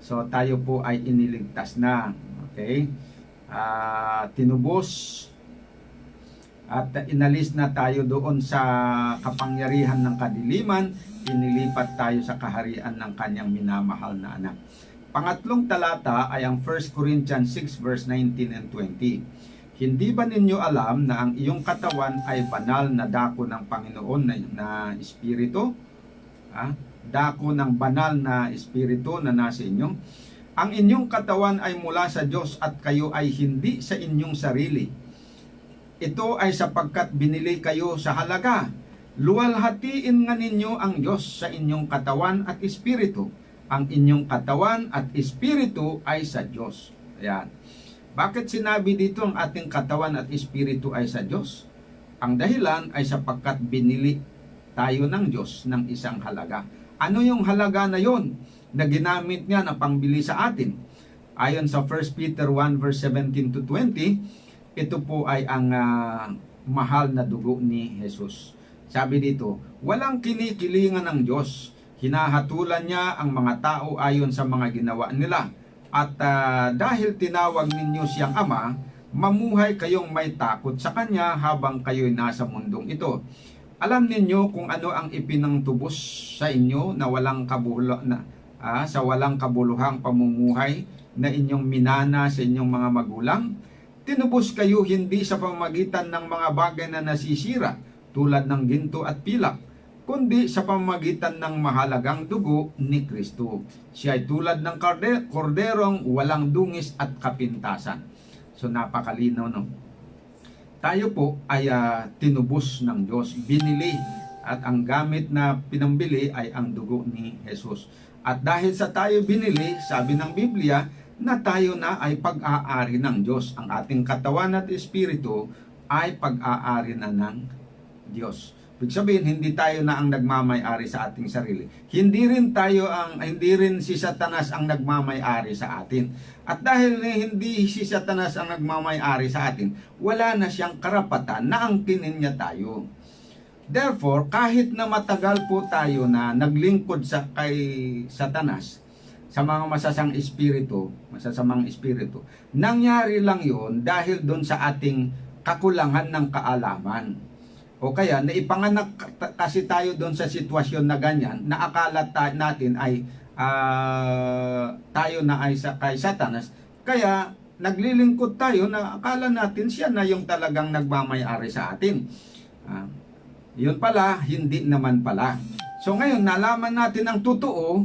So tayo po ay iniligtas na. Okay? tinubos at inalis na tayo doon sa kapangyarihan ng kadiliman, inilipat tayo sa kaharian ng kanyang minamahal na anak. Pangatlong talata ay ang 1 Corinthians 6 verse 19 and 20. Hindi ba ninyo alam na ang iyong katawan ay banal na dako ng Panginoon na Espiritu? Dako ng banal na Espiritu na nasa inyo. Ang inyong katawan ay mula sa Diyos at kayo ay hindi sa inyong sarili. Ito ay sapagkat binili kayo sa halaga. Luwalhatiin nga ninyo ang Diyos sa inyong katawan at Espiritu. Ang inyong katawan at Espiritu ay sa Diyos. Ayan. Bakit sinabi dito ang ating katawan at Espiritu ay sa Diyos? Ang dahilan ay sapagkat binili tayo ng Diyos ng isang halaga. Ano yung halaga na yon na ginamit niya na pangbili sa atin? Ayon sa 1 Peter 1 verse 17 to 20, ito po ay ang mahal na dugo ni Jesus. Sabi dito, walang kinikilingan ng Diyos. Hinahatulan niya ang mga tao ayon sa mga ginawa nila. At dahil tinawag ninyo siyang Ama, mamuhay kayong may takot sa Kanya habang kayo'y nasa mundong ito. Alam ninyo kung ano ang ipinangtubos sa inyo na sa walang kabuluhang pamumuhay na inyong minana sa inyong mga magulang. Tinubos kayo hindi sa pamamagitan ng mga bagay na nasisira tulad ng ginto at pilak, kundi sa pamamagitan ng mahalagang dugo ni Kristo. Siya ay tulad ng korderong walang dungis at kapintasan. So napakalinaw, no? Tayo po ay tinubos ng Diyos, binili, at ang gamit na pinambili ay ang dugo ni Jesus. At dahil sa tayo binili, sabi ng Biblia, na tayo na ay pag-aari ng Diyos. Ang ating katawan at espiritu ay pag-aari na ng Diyos. Ibig sabihin, hindi tayo na ang nagmamay-ari sa ating sarili. Hindi rin si Satanas ang nagmamay-ari sa atin. At dahil hindi si Satanas ang nagmamay-ari sa atin, wala na siyang karapatan na angkinin niya tayo. Therefore, kahit na matagal po tayo na naglingkod kay Satanas, sa mga masasamang espiritu, nangyari lang yon dahil doon sa ating kakulangan ng kaalaman. O kaya, naipanganak kasi tayo doon sa sitwasyon na ganyan, na akala natin ay tayo na ay kay Satanas. Kaya, naglilingkod tayo na akala natin siya na yung talagang nagmamay-ari sa atin. Yun pala, hindi naman pala. So ngayon, nalaman natin ang totoo,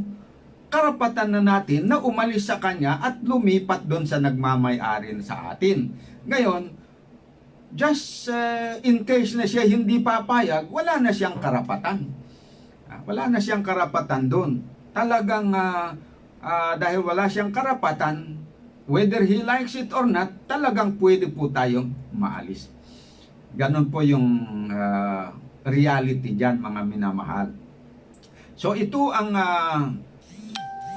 karapatan na natin na umalis sa kanya at lumipat doon sa nagmamay-ari sa atin. Ngayon, just in case na siya hindi papayag, wala na siyang karapatan. Wala na siyang karapatan doon. Talagang dahil wala siyang karapatan, whether he likes it or not, talagang pwede po tayong maalis. Ganon po yung reality dyan, mga minamahal. So ito ang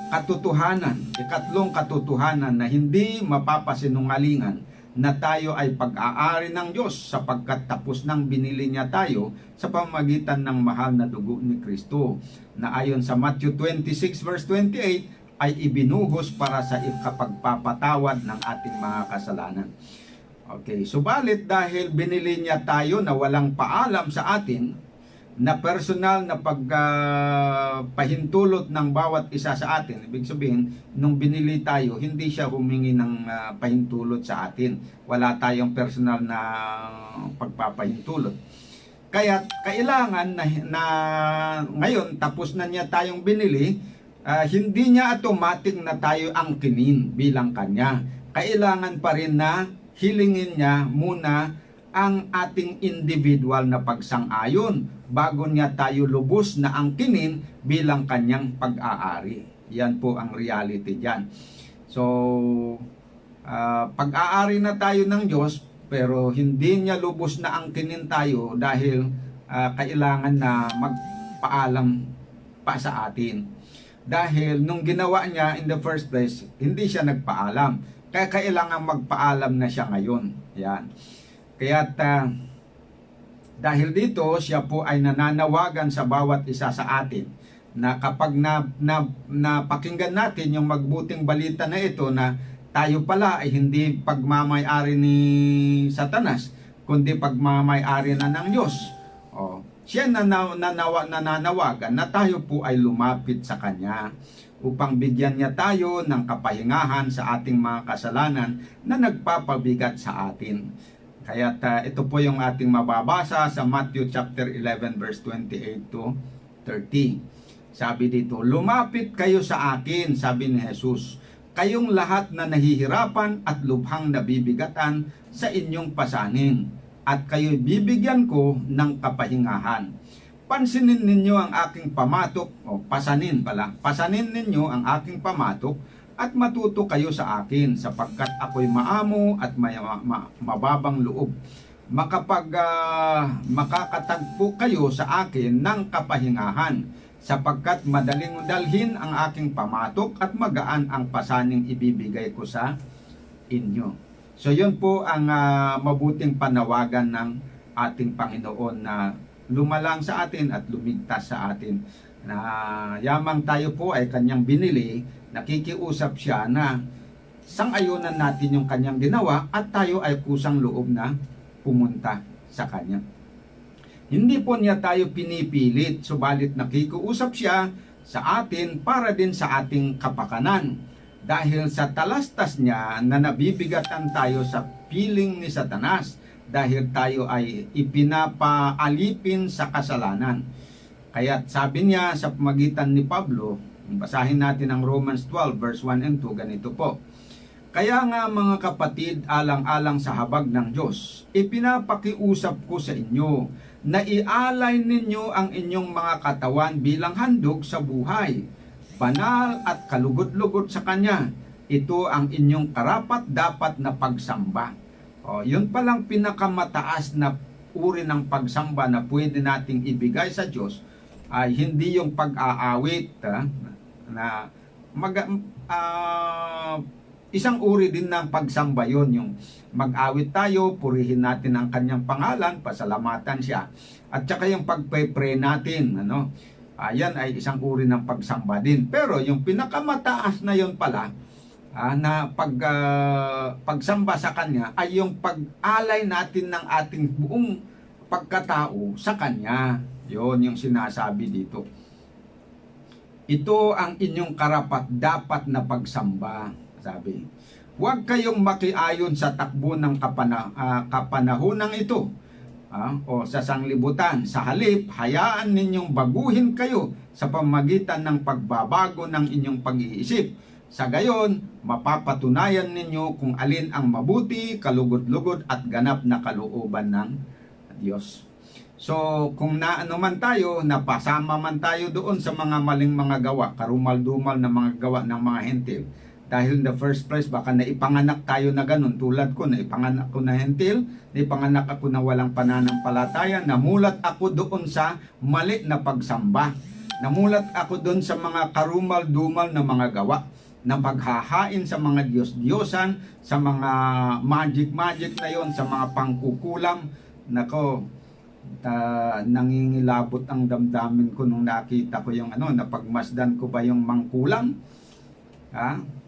katotohanan, ikatlong katotohanan na hindi mapapasinungalingan, na tayo ay pag-aari ng Diyos sapagkat tapos nang binili niya tayo sa pamamagitan ng mahal na dugo ni Kristo, na ayon sa Matthew 26 verse 28 ay ibinuhos para sa ikapagpapatawad ng ating mga kasalanan. Okay, subalit dahil binili niya tayo na walang paalam sa atin, na personal na pahintulot ng bawat isa sa atin. Ibig sabihin, nung binili tayo, hindi siya humingi ng pahintulot sa atin. Wala tayong personal na pagpapahintulot. Kaya kailangan na ngayon, tapos na niya tayong binili, hindi niya automatic na tayo angkinin bilang kanya. Kailangan pa rin na hilingin niya muna ang ating individual na pagsang-ayon bago niya tayo lubos na angkinin bilang kanyang pag-aari. Yan po ang reality dyan. So, pag-aari na tayo ng Diyos, pero hindi niya lubos na angkinin tayo dahil kailangan na magpaalam pa sa atin. Dahil nung ginawa niya in the first place, hindi siya nagpaalam. Kaya kailangan magpaalam na siya ngayon. Yan. Kaya dahil dito, siya po ay nananawagan sa bawat isa sa atin na kapag napakinggan natin yung magbuting balita na ito, na tayo pala ay hindi pagmamay-ari ni Satanas, kundi pagmamay-ari na ng Diyos. Siya nananawagan na tayo po ay lumapit sa Kanya upang bigyan niya tayo ng kapahingahan sa ating mga kasalanan na nagpapabigat sa atin. Kaya ito po yung ating mababasa sa Matthew chapter 11 verse 28 to 30. Sabi dito, lumapit kayo sa akin, sabi ni Jesus, kayong lahat na nahihirapan at lubhang nabibigatan sa inyong pasanin, at kayo'y bibigyan ko ng kapahingahan. Pansinin ninyo ang aking pamatok, pasanin ninyo ang aking pamatok, at matuto kayo sa akin, sapagkat ako'y maamo at mababang loob. Makakatagpo kayo sa akin ng kapahingahan, sapagkat madaling dalhin ang aking pamatok at magaan ang pasaning ibibigay ko sa inyo. So yun po ang mabuting panawagan ng ating Panginoon na lumalang sa atin at lumigtas sa atin. Na yamang tayo po ay kanyang binili, nakikiusap siya na sang-ayunan natin yung kanyang ginawa at tayo ay kusang loob na pumunta sa kanya. Hindi po niya tayo pinipilit, subalit nakikiusap siya sa atin para din sa ating kapakanan. Dahil sa talastas niya na nabibigatan tayo sa piling ni Satanas, dahil tayo ay ipinapaalipin sa kasalanan. Kaya sabi niya sa pamagitan ni Pablo, basahin natin ang Romans 12 verse 1 and 2, ganito po. Kaya nga mga kapatid, alang-alang sa habag ng Diyos, ipinapakiusap ko sa inyo na ialay ninyo ang inyong mga katawan bilang handog sa buhay, banal at kalugod-lugod sa Kanya. Ito ang inyong karapat-dapat na pagsamba. Yun palang pinakamataas na uri ng pagsamba na pwede nating ibigay sa Diyos ay hindi yung pag-aawit na isang uri din ng pagsamba yon, yung mag-awit tayo, purihin natin ang kanyang pangalan, pasalamatan siya. At saka yung pagpe-pray natin, yan ay isang uri ng pagsamba din. Pero yung pinakamataas na yon pala, na pagsamba sa Kanya, ay yung pag-alay natin ng ating buong pagkatao sa Kanya. Yon yung sinasabi dito. Ito ang inyong karapat-dapat na pagsamba. Sabi, huwag kayong makiayon sa takbo ng kapanahonang ito o sa sanglibutan. Sa halip, hayaan ninyong baguhin kayo sa pamagitan ng pagbabago ng inyong pag-iisip. Sa gayon, mapapatunayan ninyo kung alin ang mabuti, kalugod-lugod at ganap na kalooban ng Diyos. So, kung naano man tayo, napasama man tayo doon sa mga maling mga gawa, karumal-dumal na mga gawa ng mga hentil, dahil in the first place, baka naipanganak tayo na ganun. Tulad ko, naipanganak ko na hentil, naipanganak ako na walang pananampalataya, namulat ako doon sa mali na pagsamba. Namulat ako doon sa mga karumal-dumal na mga gawa, na paghahain sa mga Diyos-Diyosan, sa mga magic-magic na yon, sa mga pangkukulam. Nako, nangingilabot ang damdamin ko nung nakita ko yung napagmasdan ko ba yung mangkulam,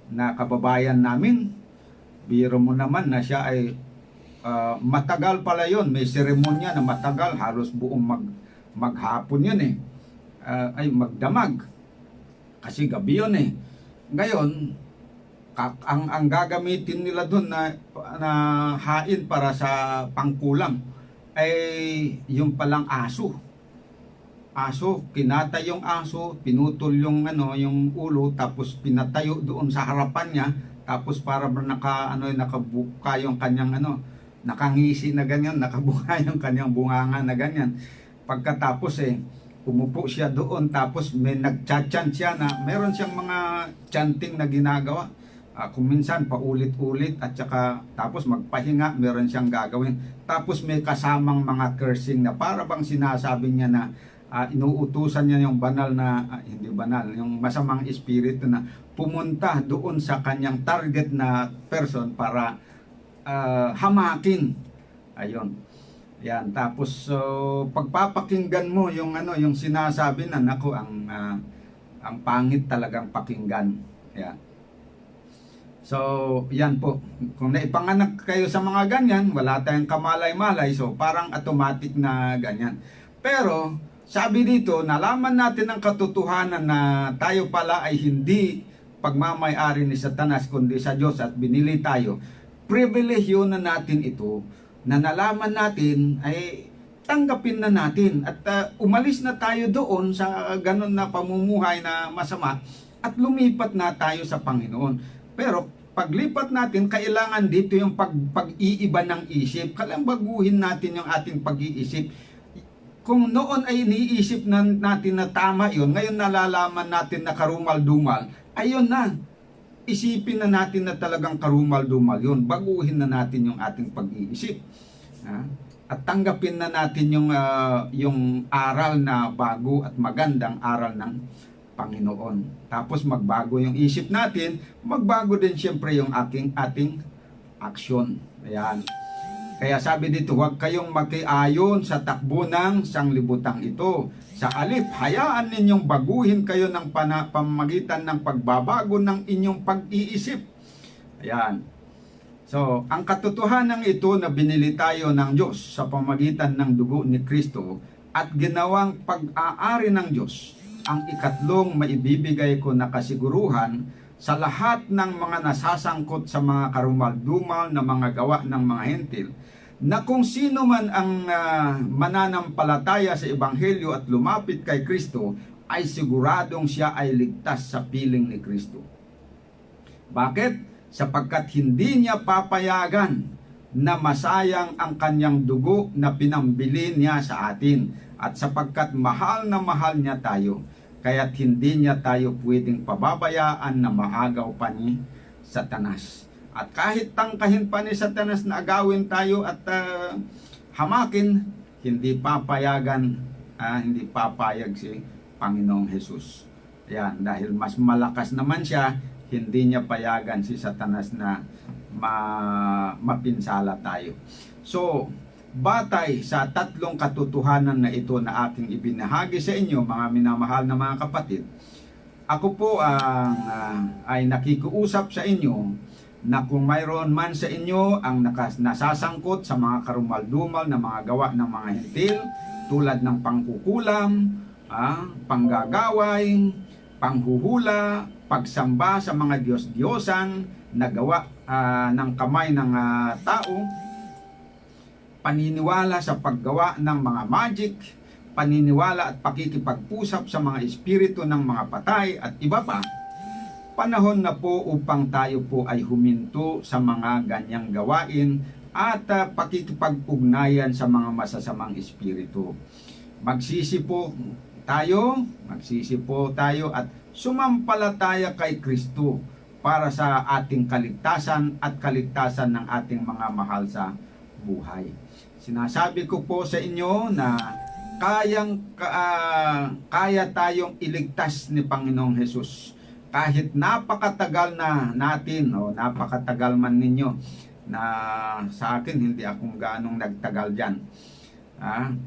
na kababayan namin. Biro mo naman na siya ay matagal pala yon, may seremonya na matagal, halos buong maghapon yun ay magdamag kasi gabi yun Ngayon, ang gagamitin nila doon na hain para sa pangkulam ay yung palang aso, kinatay yung aso, pinutol yung yung ulo, tapos pinatayo doon sa harapan niya, tapos para nakabuka yung kanyang nakangisi na ganyan, nakabuka yung kanyang bunganga na ganyan. Pagkatapos umupo siya doon, tapos may nagcha-chant siya na meron siyang mga chanting na ginagawa. Kung minsan paulit-ulit at saka tapos magpahinga, meron siyang gagawin. Tapos may kasamang mga cursing na para bang sinasabi niya na inuutusan niya yung banal na, hindi banal, yung masamang espiritu na pumunta doon sa kanyang target na person para hamakin. Ayun. Yan, tapos pagpapakinggan mo yung yung sinasabi na ang pangit talagang pakinggan. Yan. So, yan po. Kung naipanganak kayo sa mga ganyan, wala tayong kamalay-malay, so parang automatic na ganyan. Pero, sabi dito, nalaman natin ang katotohanan na tayo pala ay hindi pagmamay-ari ni Satanas, kundi sa Diyos at binili tayo. Pribilehyo na natin ito, na nalaman natin ay tanggapin na natin at umalis na tayo doon sa ganun na pamumuhay na masama at lumipat na tayo sa Panginoon. Pero paglipat natin, kailangan dito yung pag-iiba ng isip. Kailangan baguhin natin yung ating pag-iisip. Kung noon ay iniisip natin na tama yun, ngayon nalalaman natin na karumal-dumal, ayun na. Isipin na natin na talagang karumal-dumal yun. Baguhin na natin yung ating pag-iisip. At tanggapin na natin yung aral na bago at magandang aral ng Panginoon. Tapos magbago yung isip natin, magbago din siyempre yung ating aksyon. Ayan. Kaya sabi dito, huwag kayong makiayon sa takbo ng sanglibutang ito. Sa alip, hayaan ninyong baguhin kayo ng pamamagitan ng pagbabago ng inyong pag-iisip. Ayan. So, ang katotohanan ito na binili tayo ng Diyos sa pamamagitan ng dugo ni Kristo at ginawang pag-aari ng Diyos, ang ikatlong maibibigay ko na kasiguruhan sa lahat ng mga nasasangkot sa mga karumal-dumal na mga gawa ng mga hentil, na kung sino man ang mananampalataya sa Ebanghelyo at lumapit kay Kristo, ay siguradong siya ay ligtas sa piling ni Kristo. Bakit? Sapagkat hindi niya papayagan na masayang ang kanyang dugo na pinambili niya sa atin, at sapagkat mahal na mahal niya tayo, kaya't hindi niya tayo pwedeng pababayaan na maagaw pa ni Satanas. At kahit tangkahin pa ni Satanas na agawin tayo at hamakin, hindi papayag si Panginoong Jesus. Yan, dahil mas malakas naman siya, hindi niya payagan si Satanas na mapinsala tayo. So, batay sa tatlong katotohanan na ito na aking ibinahagi sa inyo, mga minamahal na mga kapatid, ako po ay nakikiusap sa inyo na kung mayroon man sa inyo ang nasasangkot sa mga karumal-dumal na mga gawa ng mga hentil, tulad ng pangkukulam, panggagaway, panghuhula, pagsamba sa mga Diyos-Diyosan na gawa ng kamay ng tao, paniniwala sa paggawa ng mga magic, paniniwala at pakikipagpusap sa mga espiritu ng mga patay at iba pa, panahon na po upang tayo po ay huminto sa mga ganyang gawain at pakikipag-ugnayan sa mga masasamang espiritu. Magsisi po tayo at sumampalataya kay Kristo para sa ating kaligtasan at kaligtasan ng ating mga mahal sa buhay. Sinasabi ko po sa inyo na kaya tayong iligtas ni Panginoong Hesus. Kahit napakatagal na natin, napakatagal man ninyo, na sa akin hindi akong gaanong nagtagal dyan.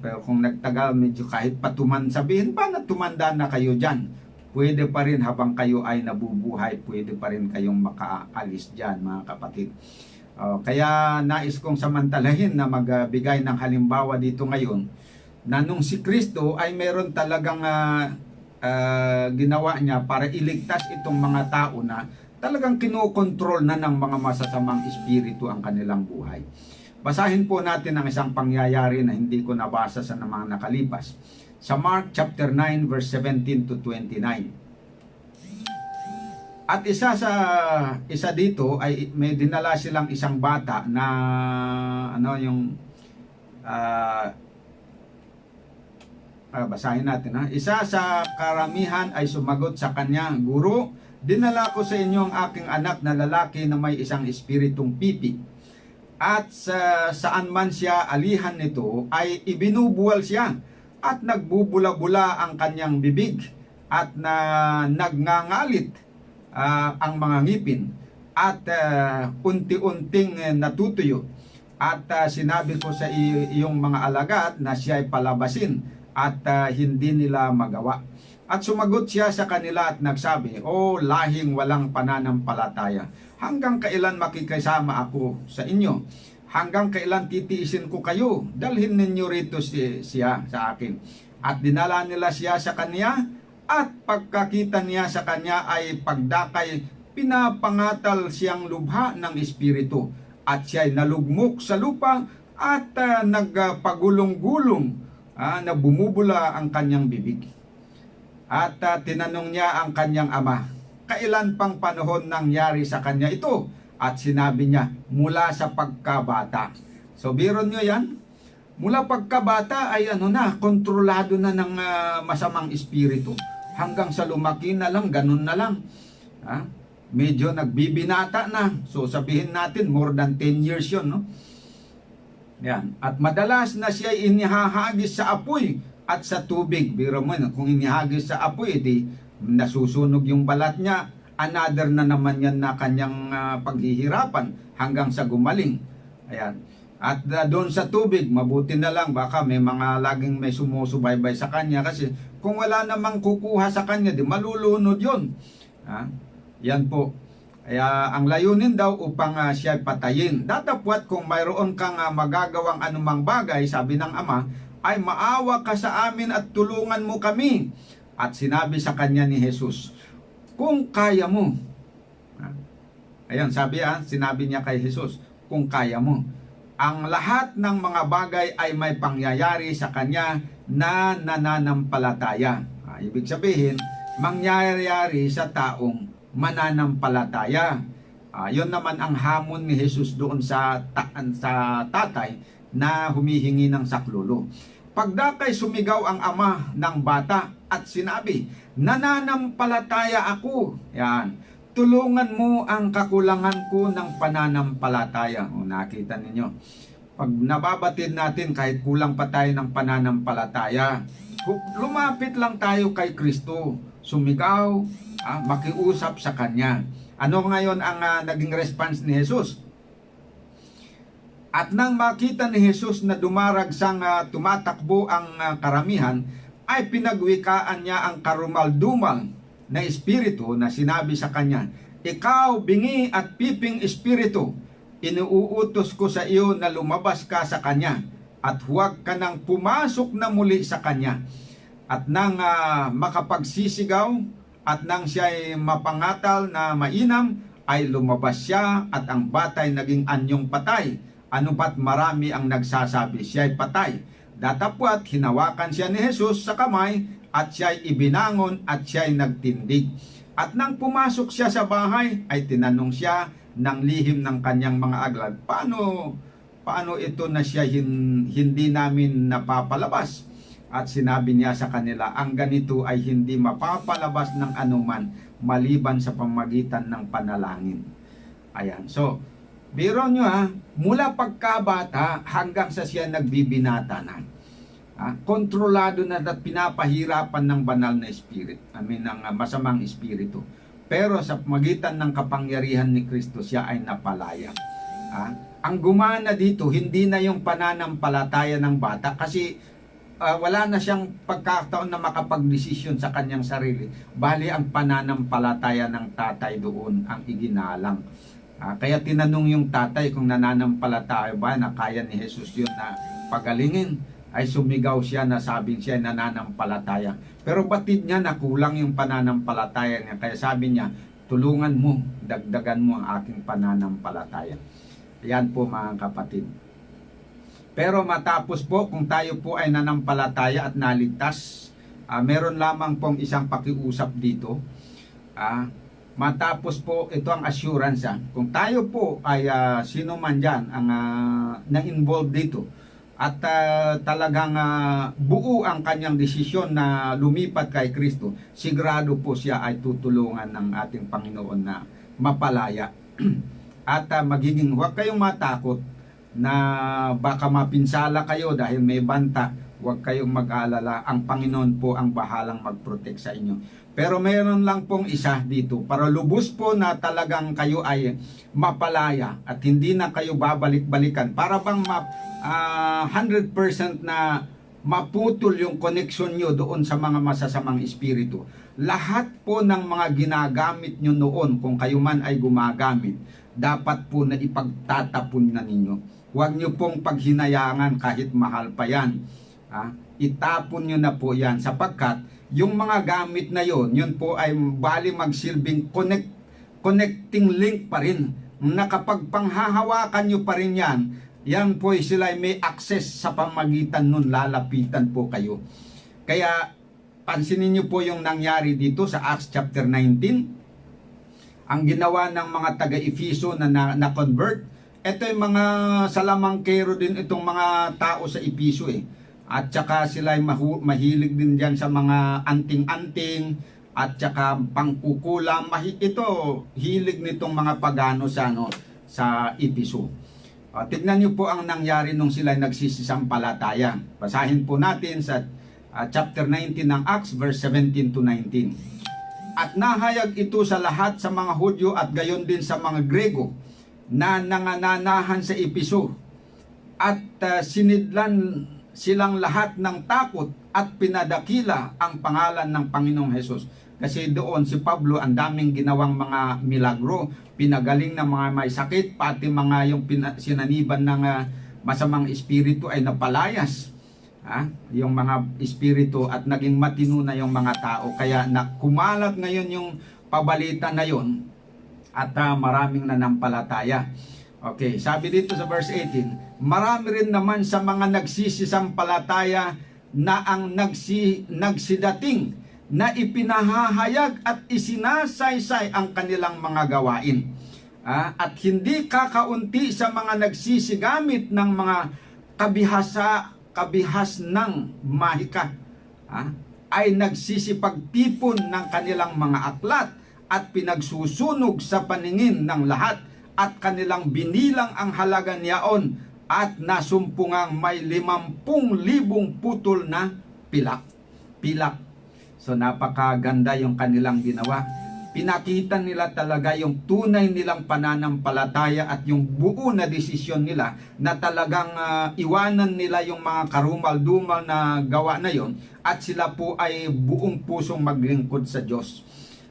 Pero kung nagtagal, medyo kahit patuman sabihin, paano tumanda na kayo dyan? Pwede pa rin habang kayo ay nabubuhay, pwede pa rin kayong makaalis dyan, mga kapatid. Kaya nais kong samantalahin na magbigay ng halimbawa dito ngayon, na nung si Kristo ay meron talagang ginawa niya para iligtas itong mga tao na talagang kinokontrol na ng mga masasamang espiritu ang kanilang buhay. Basahin po natin ang isang pangyayari na hindi ko nabasa sa mga nakalipas. Sa Mark chapter 9 verse 17 to 29. At isa dito ay may dinala silang isang bata na basahin natin Isa sa karamihan ay sumagot sa kanya, "Guro, dinala ko sa inyo ang aking anak na lalaki na may isang espiritong pipi. At saan man siya alihan nito ay ibinubuwal siya at nagbubula-bula ang kanyang bibig at nagngangalit ang mga ngipin at unti-unting natutuyo. At sinabi ko sa iyong mga alagad na siya ay palabasin at hindi nila magawa. At sumagot siya sa kanila at nagsabi, "O lahing walang pananampalataya, hanggang kailan makikisama ako sa inyo? Hanggang kailan titiisin ko kayo? Dalhin ninyo rito siya sa akin." At dinala nila siya sa kanya, at pagkakita niya sa kanya ay pagdakay, pinapangatal siyang lubha ng espiritu. At siya'y nalugmok sa lupa at nagpagulong-gulong na bumubula ang kanyang bibig. At tinanong niya ang kanyang ama, kailan pang panahon nangyari sa kanya ito? At sinabi niya, mula sa pagkabata. So biro nyo yan, mula pagkabata ay kontrolado na ng masamang espiritu. Hanggang sa lumaki na lang, ganun na lang. Medyo nagbibinata na. So sabihin natin, more than 10 years yun, no? Yan. At madalas na siya inihahagis sa apoy at sa tubig. Biro mo, kung inihagis sa apoy, edi nasusunog yung balat niya. Another na naman yan na kanyang paghihirapan hanggang sa gumaling. Ayan. At doon sa tubig, mabuti na lang, baka may mga laging may sumusubaybay sa kanya kasi kung wala namang kukuha sa kanya, di malulunod yun. Yan po. Kaya ang layunin daw upang siya patayin. Datapwat kung mayroon kang magagawang anumang bagay, sabi ng ama, ay maawa ka sa amin at tulungan mo kami. At sinabi sa kanya ni Jesus, kung kaya mo. Ayan, sinabi niya kay Jesus, kung kaya mo. Ang lahat ng mga bagay ay may pangyayari sa kanya na nananampalataya. Ibig sabihin, mangyayari sa taong mananampalataya. Yun naman ang hamon ni Jesus doon sa tatay na humihingi ng saklolo. Pagdakay sumigaw ang ama ng bata at sinabi, nananampalataya ako. Yan. Tulungan mo ang kakulangan ko ng pananampalataya. Nakita ninyo. Pag nababatid natin kahit kulang pa tayo ng pananampalataya, lumapit lang tayo kay Kristo. Sumigaw, makiusap sa Kanya. Ano ngayon ang naging response ni Jesus? At nang makita ni Jesus na dumaragsang tumatakbo ang karamihan, ay pinagwikaan niya ang karumal-dumal na espiritu na sinabi sa kanya, ikaw, bingi at piping espiritu, inuutos ko sa iyo na lumabas ka sa kanya at huwag ka nang pumasok na muli sa kanya. At nang makapagsisigaw at nang siya'y mapangatal na mainam, ay lumabas siya at ang batay naging anyong patay. Ano ba't marami ang nagsasabi siya'y patay? Datapwat hinawakan siya ni Jesus sa kamay at siya'y ibinangon at siya'y nagtindig. At nang pumasok siya sa bahay ay tinanong siya ng lihim ng kanyang mga aglad, paano ito na siya hindi namin napapalabas? At sinabi niya sa kanila, ang ganito ay hindi mapapalabas ng anuman maliban sa pamagitan ng panalangin. Ayan, so biro nyo mula pagkabata hanggang sa siya nagbibinata na. Kontrolado na at pinapahirapan ng banal na spirit. Ng masamang espiritu. Pero sa magitan ng kapangyarihan ni Kristo, siya ay napalaya. Ang gumana dito, hindi na yung pananampalataya ng bata kasi wala na siyang pagkakataon na makapagdesisyon sa kanyang sarili. Bali ang pananampalataya ng tatay doon ang iginalang. Kaya tinanong yung tatay kung nananampalataya ba na kaya ni Jesus yun na pagalingin. Ay sumigaw siya na sabing siya nananampalataya. Pero batid niya na kulang yung pananampalataya niya. Kaya sabi niya, tulungan mo, dagdagan mo ang aking pananampalataya. Yan po mga kapatid. Pero matapos po, kung tayo po ay nanampalataya at naligtas, meron lamang pong isang pakiusap dito. Matapos po, ito ang assurance. Kung tayo po ay sino man dyan ang na-involved dito, at talagang buo ang kanyang desisyon na lumipat kay Kristo, sigurado po siya ay tutulungan ng ating Panginoon na mapalaya. At magiging huwag kayong matakot na baka mapinsala kayo dahil may banta. Huwag kayong mag-aalala. Ang Panginoon po ang bahalang mag-protect sa inyo. Pero mayroon lang pong isa dito para lubos po na talagang kayo ay mapalaya at hindi na kayo babalik-balikan. Para bang 100% na maputol yung connection nyo doon sa mga masasamang espiritu. Lahat po ng mga ginagamit nyo noon, kung kayo man ay gumagamit, dapat po na ipagtatapon na ninyo. Huwag nyo pong paghinayangan kahit mahal pa yan. Itapon nyo na po yan, sapagkat yung mga gamit na yon, yun po ay bali magsilbing connecting link pa rin, na kapag panghahawakan nyo pa rin yan, yan po ay sila may access sa pamagitan nun, lalapitan po kayo. Kaya pansinin nyo po yung nangyari dito sa Acts chapter 19. Ang ginawa ng mga taga-Efeso na-convert, ito yung mga salamangkero din itong mga tao sa Efeso At saka sila ay mahilig din dyan sa mga anting-anting at saka pangkukulam. Ito, hilig nitong mga pagano sa Efeso. Tignan niyo po ang nangyari nung sila nagsisisampalataya. Basahin po natin sa chapter 19 ng Acts, verse 17 to 19. At nahayag ito sa lahat sa mga Hudyo at gayon din sa mga Grego na nangananahan sa Efeso. At sinidlan silang lahat ng takot at pinadakila ang pangalan ng Panginoong Hesus. Kasi doon si Pablo, ang daming ginawang mga milagro, pinagaling ng mga may sakit, pati mga yung sinaniban ng masamang espiritu ay napalayas. Yung mga espiritu at naging matino na yung mga tao. Kaya kumalat ngayon yung pabalita na yon at maraming nanampalataya. Okay, sabi dito sa verse 18, marami rin naman sa mga nagsisisampalataya na ang nagsidating na ipinahahayag at isinasaysay ang kanilang mga gawain. At hindi kakaunti sa mga nagsisigamit ng mga kabihas ng mahika, ay nagsisipagtipon ng kanilang mga aklat at pinagsusunog sa paningin ng lahat, at kanilang binilang ang halaga niyaon at nasumpungang may 50,000 putol na pilak. So napakaganda yung kanilang ginawa. Pinakita nila talaga yung tunay nilang pananampalataya at yung buo na desisyon nila na talagang iwanan nila yung mga karumal-dumal na gawa na yon at sila po ay buong pusong maglingkod sa Diyos.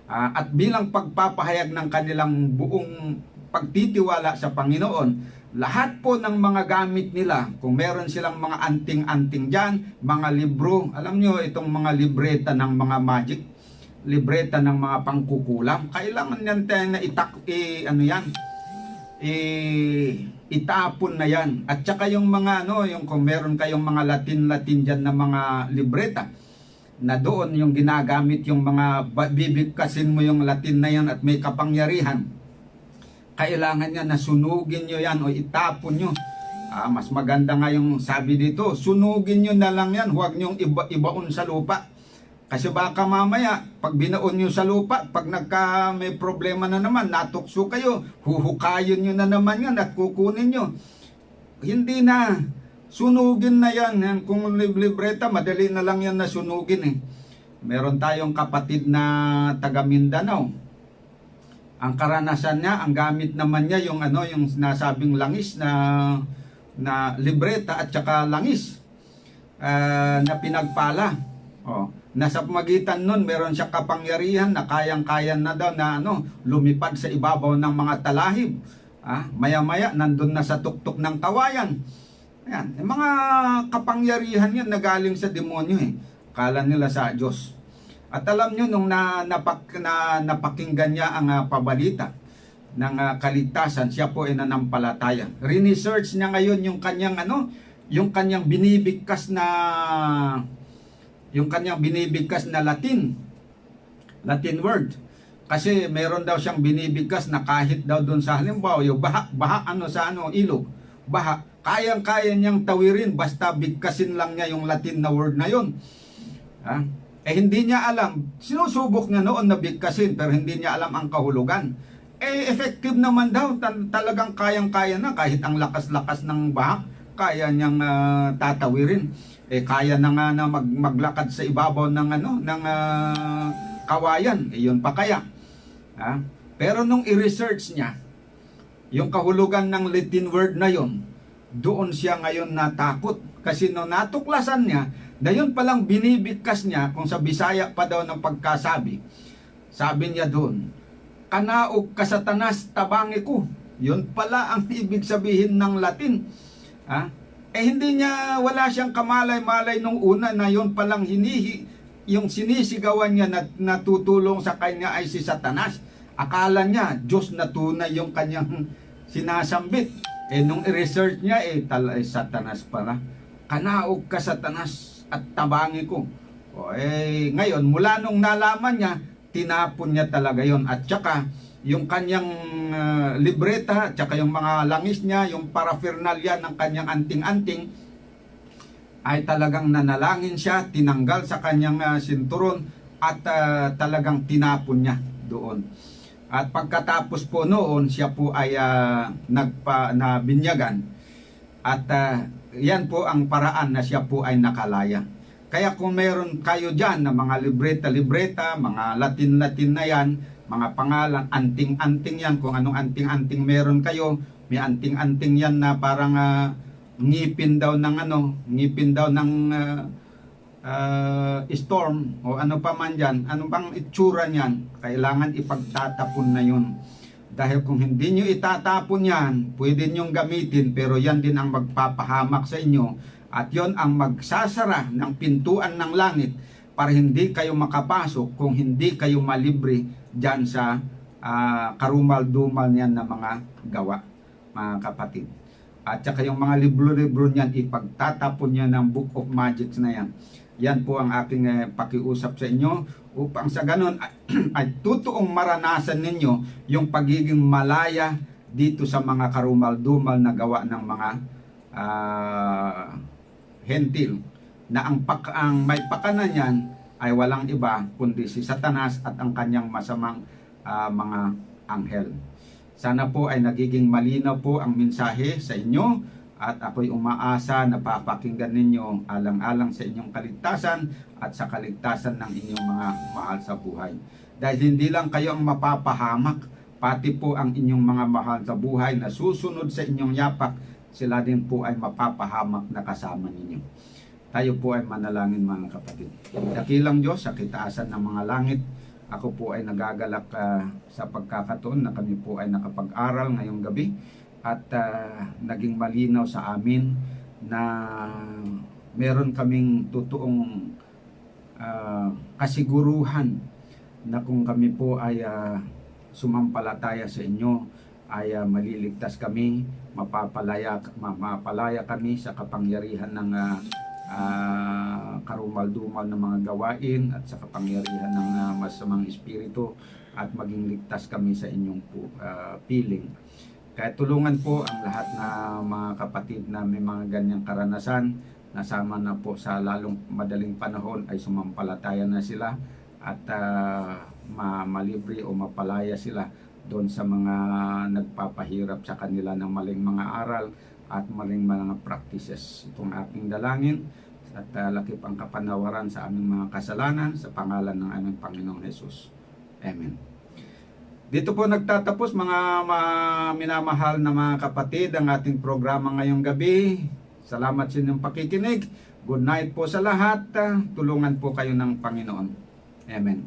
At bilang pagpapahayag ng kanilang buong pagtitiwala sa Panginoon, lahat po ng mga gamit nila, kung meron silang mga anting-anting dyan, mga libro, alam nyo itong mga libreta ng mga magic, libreta ng mga pangkukulam, kailangan yan tayo na itapon na yan. At saka yung mga yung kung meron kayong mga Latin dyan na mga libreta, na doon yung ginagamit yung mga bibigkasin mo yung Latin na yan at may kapangyarihan, kailangan niya na sunugin nyo yan o itapon nyo. Mas maganda nga yung sabi dito, sunugin nyo na lang yan, huwag nyo ibaon sa lupa. Kasi baka mamaya, pag binaon nyo sa lupa, pag may problema na naman, natukso kayo, huhukayin nyo na naman yan at kukunin nyo. Hindi na, sunugin na yan. Kung libreta, madali na lang yan na sunugin Meron tayong kapatid na taga Mindanao. Ang karanasan niya, ang gamit naman niya yung yung nasabing langis na libreta at saka langis na pinagpala. Nasa pamagitan nun, meron siya kapangyarihan na kayang-kaya na daw na lumipad sa ibabaw ng mga talahib. Maya-maya, nandun na sa tuktok ng kawayan. Ayan, mga kapangyarihan yun na galing sa demonyo Kala nila sa Diyos. At alam nyo, nung napakinggan niya ang pabalita ng kaligtasan, siya po ay nanampalataya. Research niya ngayon yung kanyang yung kanyang binibigkas na Latin word. Kasi meron daw siyang binibigkas na kahit daw doon sa halimbawa, yung baha sa ilog, baha, kayang-kaya niyang tawirin basta bigkasin lang niya yung Latin na word na yun. Hindi niya alam, sinusubok niya noon na bigkasin pero hindi niya alam ang kahulugan. Effective naman daw, talagang kayang-kaya na kahit ang lakas-lakas ng baha, kaya niyang tatawirin. Kaya na nga na maglakad sa ibabaw ng kawayan. Yun pa kaya. Pero nung i-research niya yung kahulugan ng Latin word na yon, doon siya ngayon natakot. Kasi no natuklasan niya, dayon palang binibigkas niya, kung sa Bisaya pa daw ng pagkasabi, sabi niya doon, kanaog ka Satanas, tabangi ko. Yun pala ang ibig sabihin ng Latin. Ha? Hindi niya, wala siyang kamalay-malay nung una na yun palang yung sinisigawan niya na natutulong sa kanya ay si Satanas. Akala niya, Diyos na tunay yung kanyang sinasambit. Nung i-research niya, Satanas pala. Kanaog ka Satanas at tabangi ko. Ngayon, mula nung nalaman niya, tinapon niya talaga yon. At saka, yung kanyang libreta, tsaka yung mga langis niya, yung paraphernalia ng kanyang anting-anting, ay talagang nanalangin siya, tinanggal sa kanyang sinturon, at talagang tinapon niya doon. At pagkatapos po noon, siya po ay nabinyagan. At yan po ang paraan na siya po ay nakalaya. Kaya kung meron kayo dyan na mga libreta, mga Latin na yan, mga pangalan, anting-anting yan, kung anong anting-anting meron kayo, may anting-anting yan na parang ngipin daw ng storm o ano pa man dyan, ano bang itsura niyan, kailangan ipagtatapon na yun. Dahil kung hindi nyo itatapon yan, pwede nyong gamitin, pero yan din ang magpapahamak sa inyo, at yon ang magsasara ng pintuan ng langit para hindi kayo makapasok kung hindi kayo malibre dyan sa karumal-dumal niyan na mga gawa, mga kapatid. At saka yung mga libro-libro niyan, ipagtatapon niya ng Book of Magic na yan. Yan po ang aking pakiusap sa inyo, upang sa ganon ay totoong maranasan ninyo yung pagiging malaya dito sa mga karumal-dumal na gawa ng mga hentil, na ang may pakanan yan ay walang iba kundi si Satanas at ang kanyang masamang mga anghel. Sana po ay nagiging malinaw po ang mensahe sa inyo, at ako'y umaasa na papakinggan ninyo alang-alang sa inyong kaligtasan at sa kaligtasan ng inyong mga mahal sa buhay. Dahil hindi lang kayo ang mapapahamak, pati po ang inyong mga mahal sa buhay na susunod sa inyong yapak, sila din po ay mapapahamak na kasama ninyo. Tayo po ay manalangin, mga kapatid. Dakilang Diyos sa kitaasan ng mga langit, ako po ay nagagalak sa pagkakataon na kami po ay nakapag-aral ngayong gabi, at naging malinaw sa amin na meron kaming totoong kasiguruhan na kung kami po ay sumampalataya sa inyo, ay maliligtas kami, mapapalaya kami sa kapangyarihan ng karumal-dumal na mga gawain at sa kapangyarihan ng masamang espiritu, at maging ligtas kami sa inyong piling. Kaya tulungan po ang lahat na mga kapatid na may mga ganyang karanasan, nasama na po sa lalong madaling panahon ay sumampalataya na sila, at malibre o mapalaya sila doon sa mga nagpapahirap sa kanila ng maling mga aral at maling mga practices. Itong aking dalangin, at lakip ang kapanawaran sa aming mga kasalanan sa pangalan ng aming Panginoong Jesus. Amen. Dito po nagtatapos, mga minamahal na mga kapatid, ang ating programa ngayong gabi. Salamat sa inyong pakikinig. Good night po sa lahat. Tulungan po kayo ng Panginoon. Amen.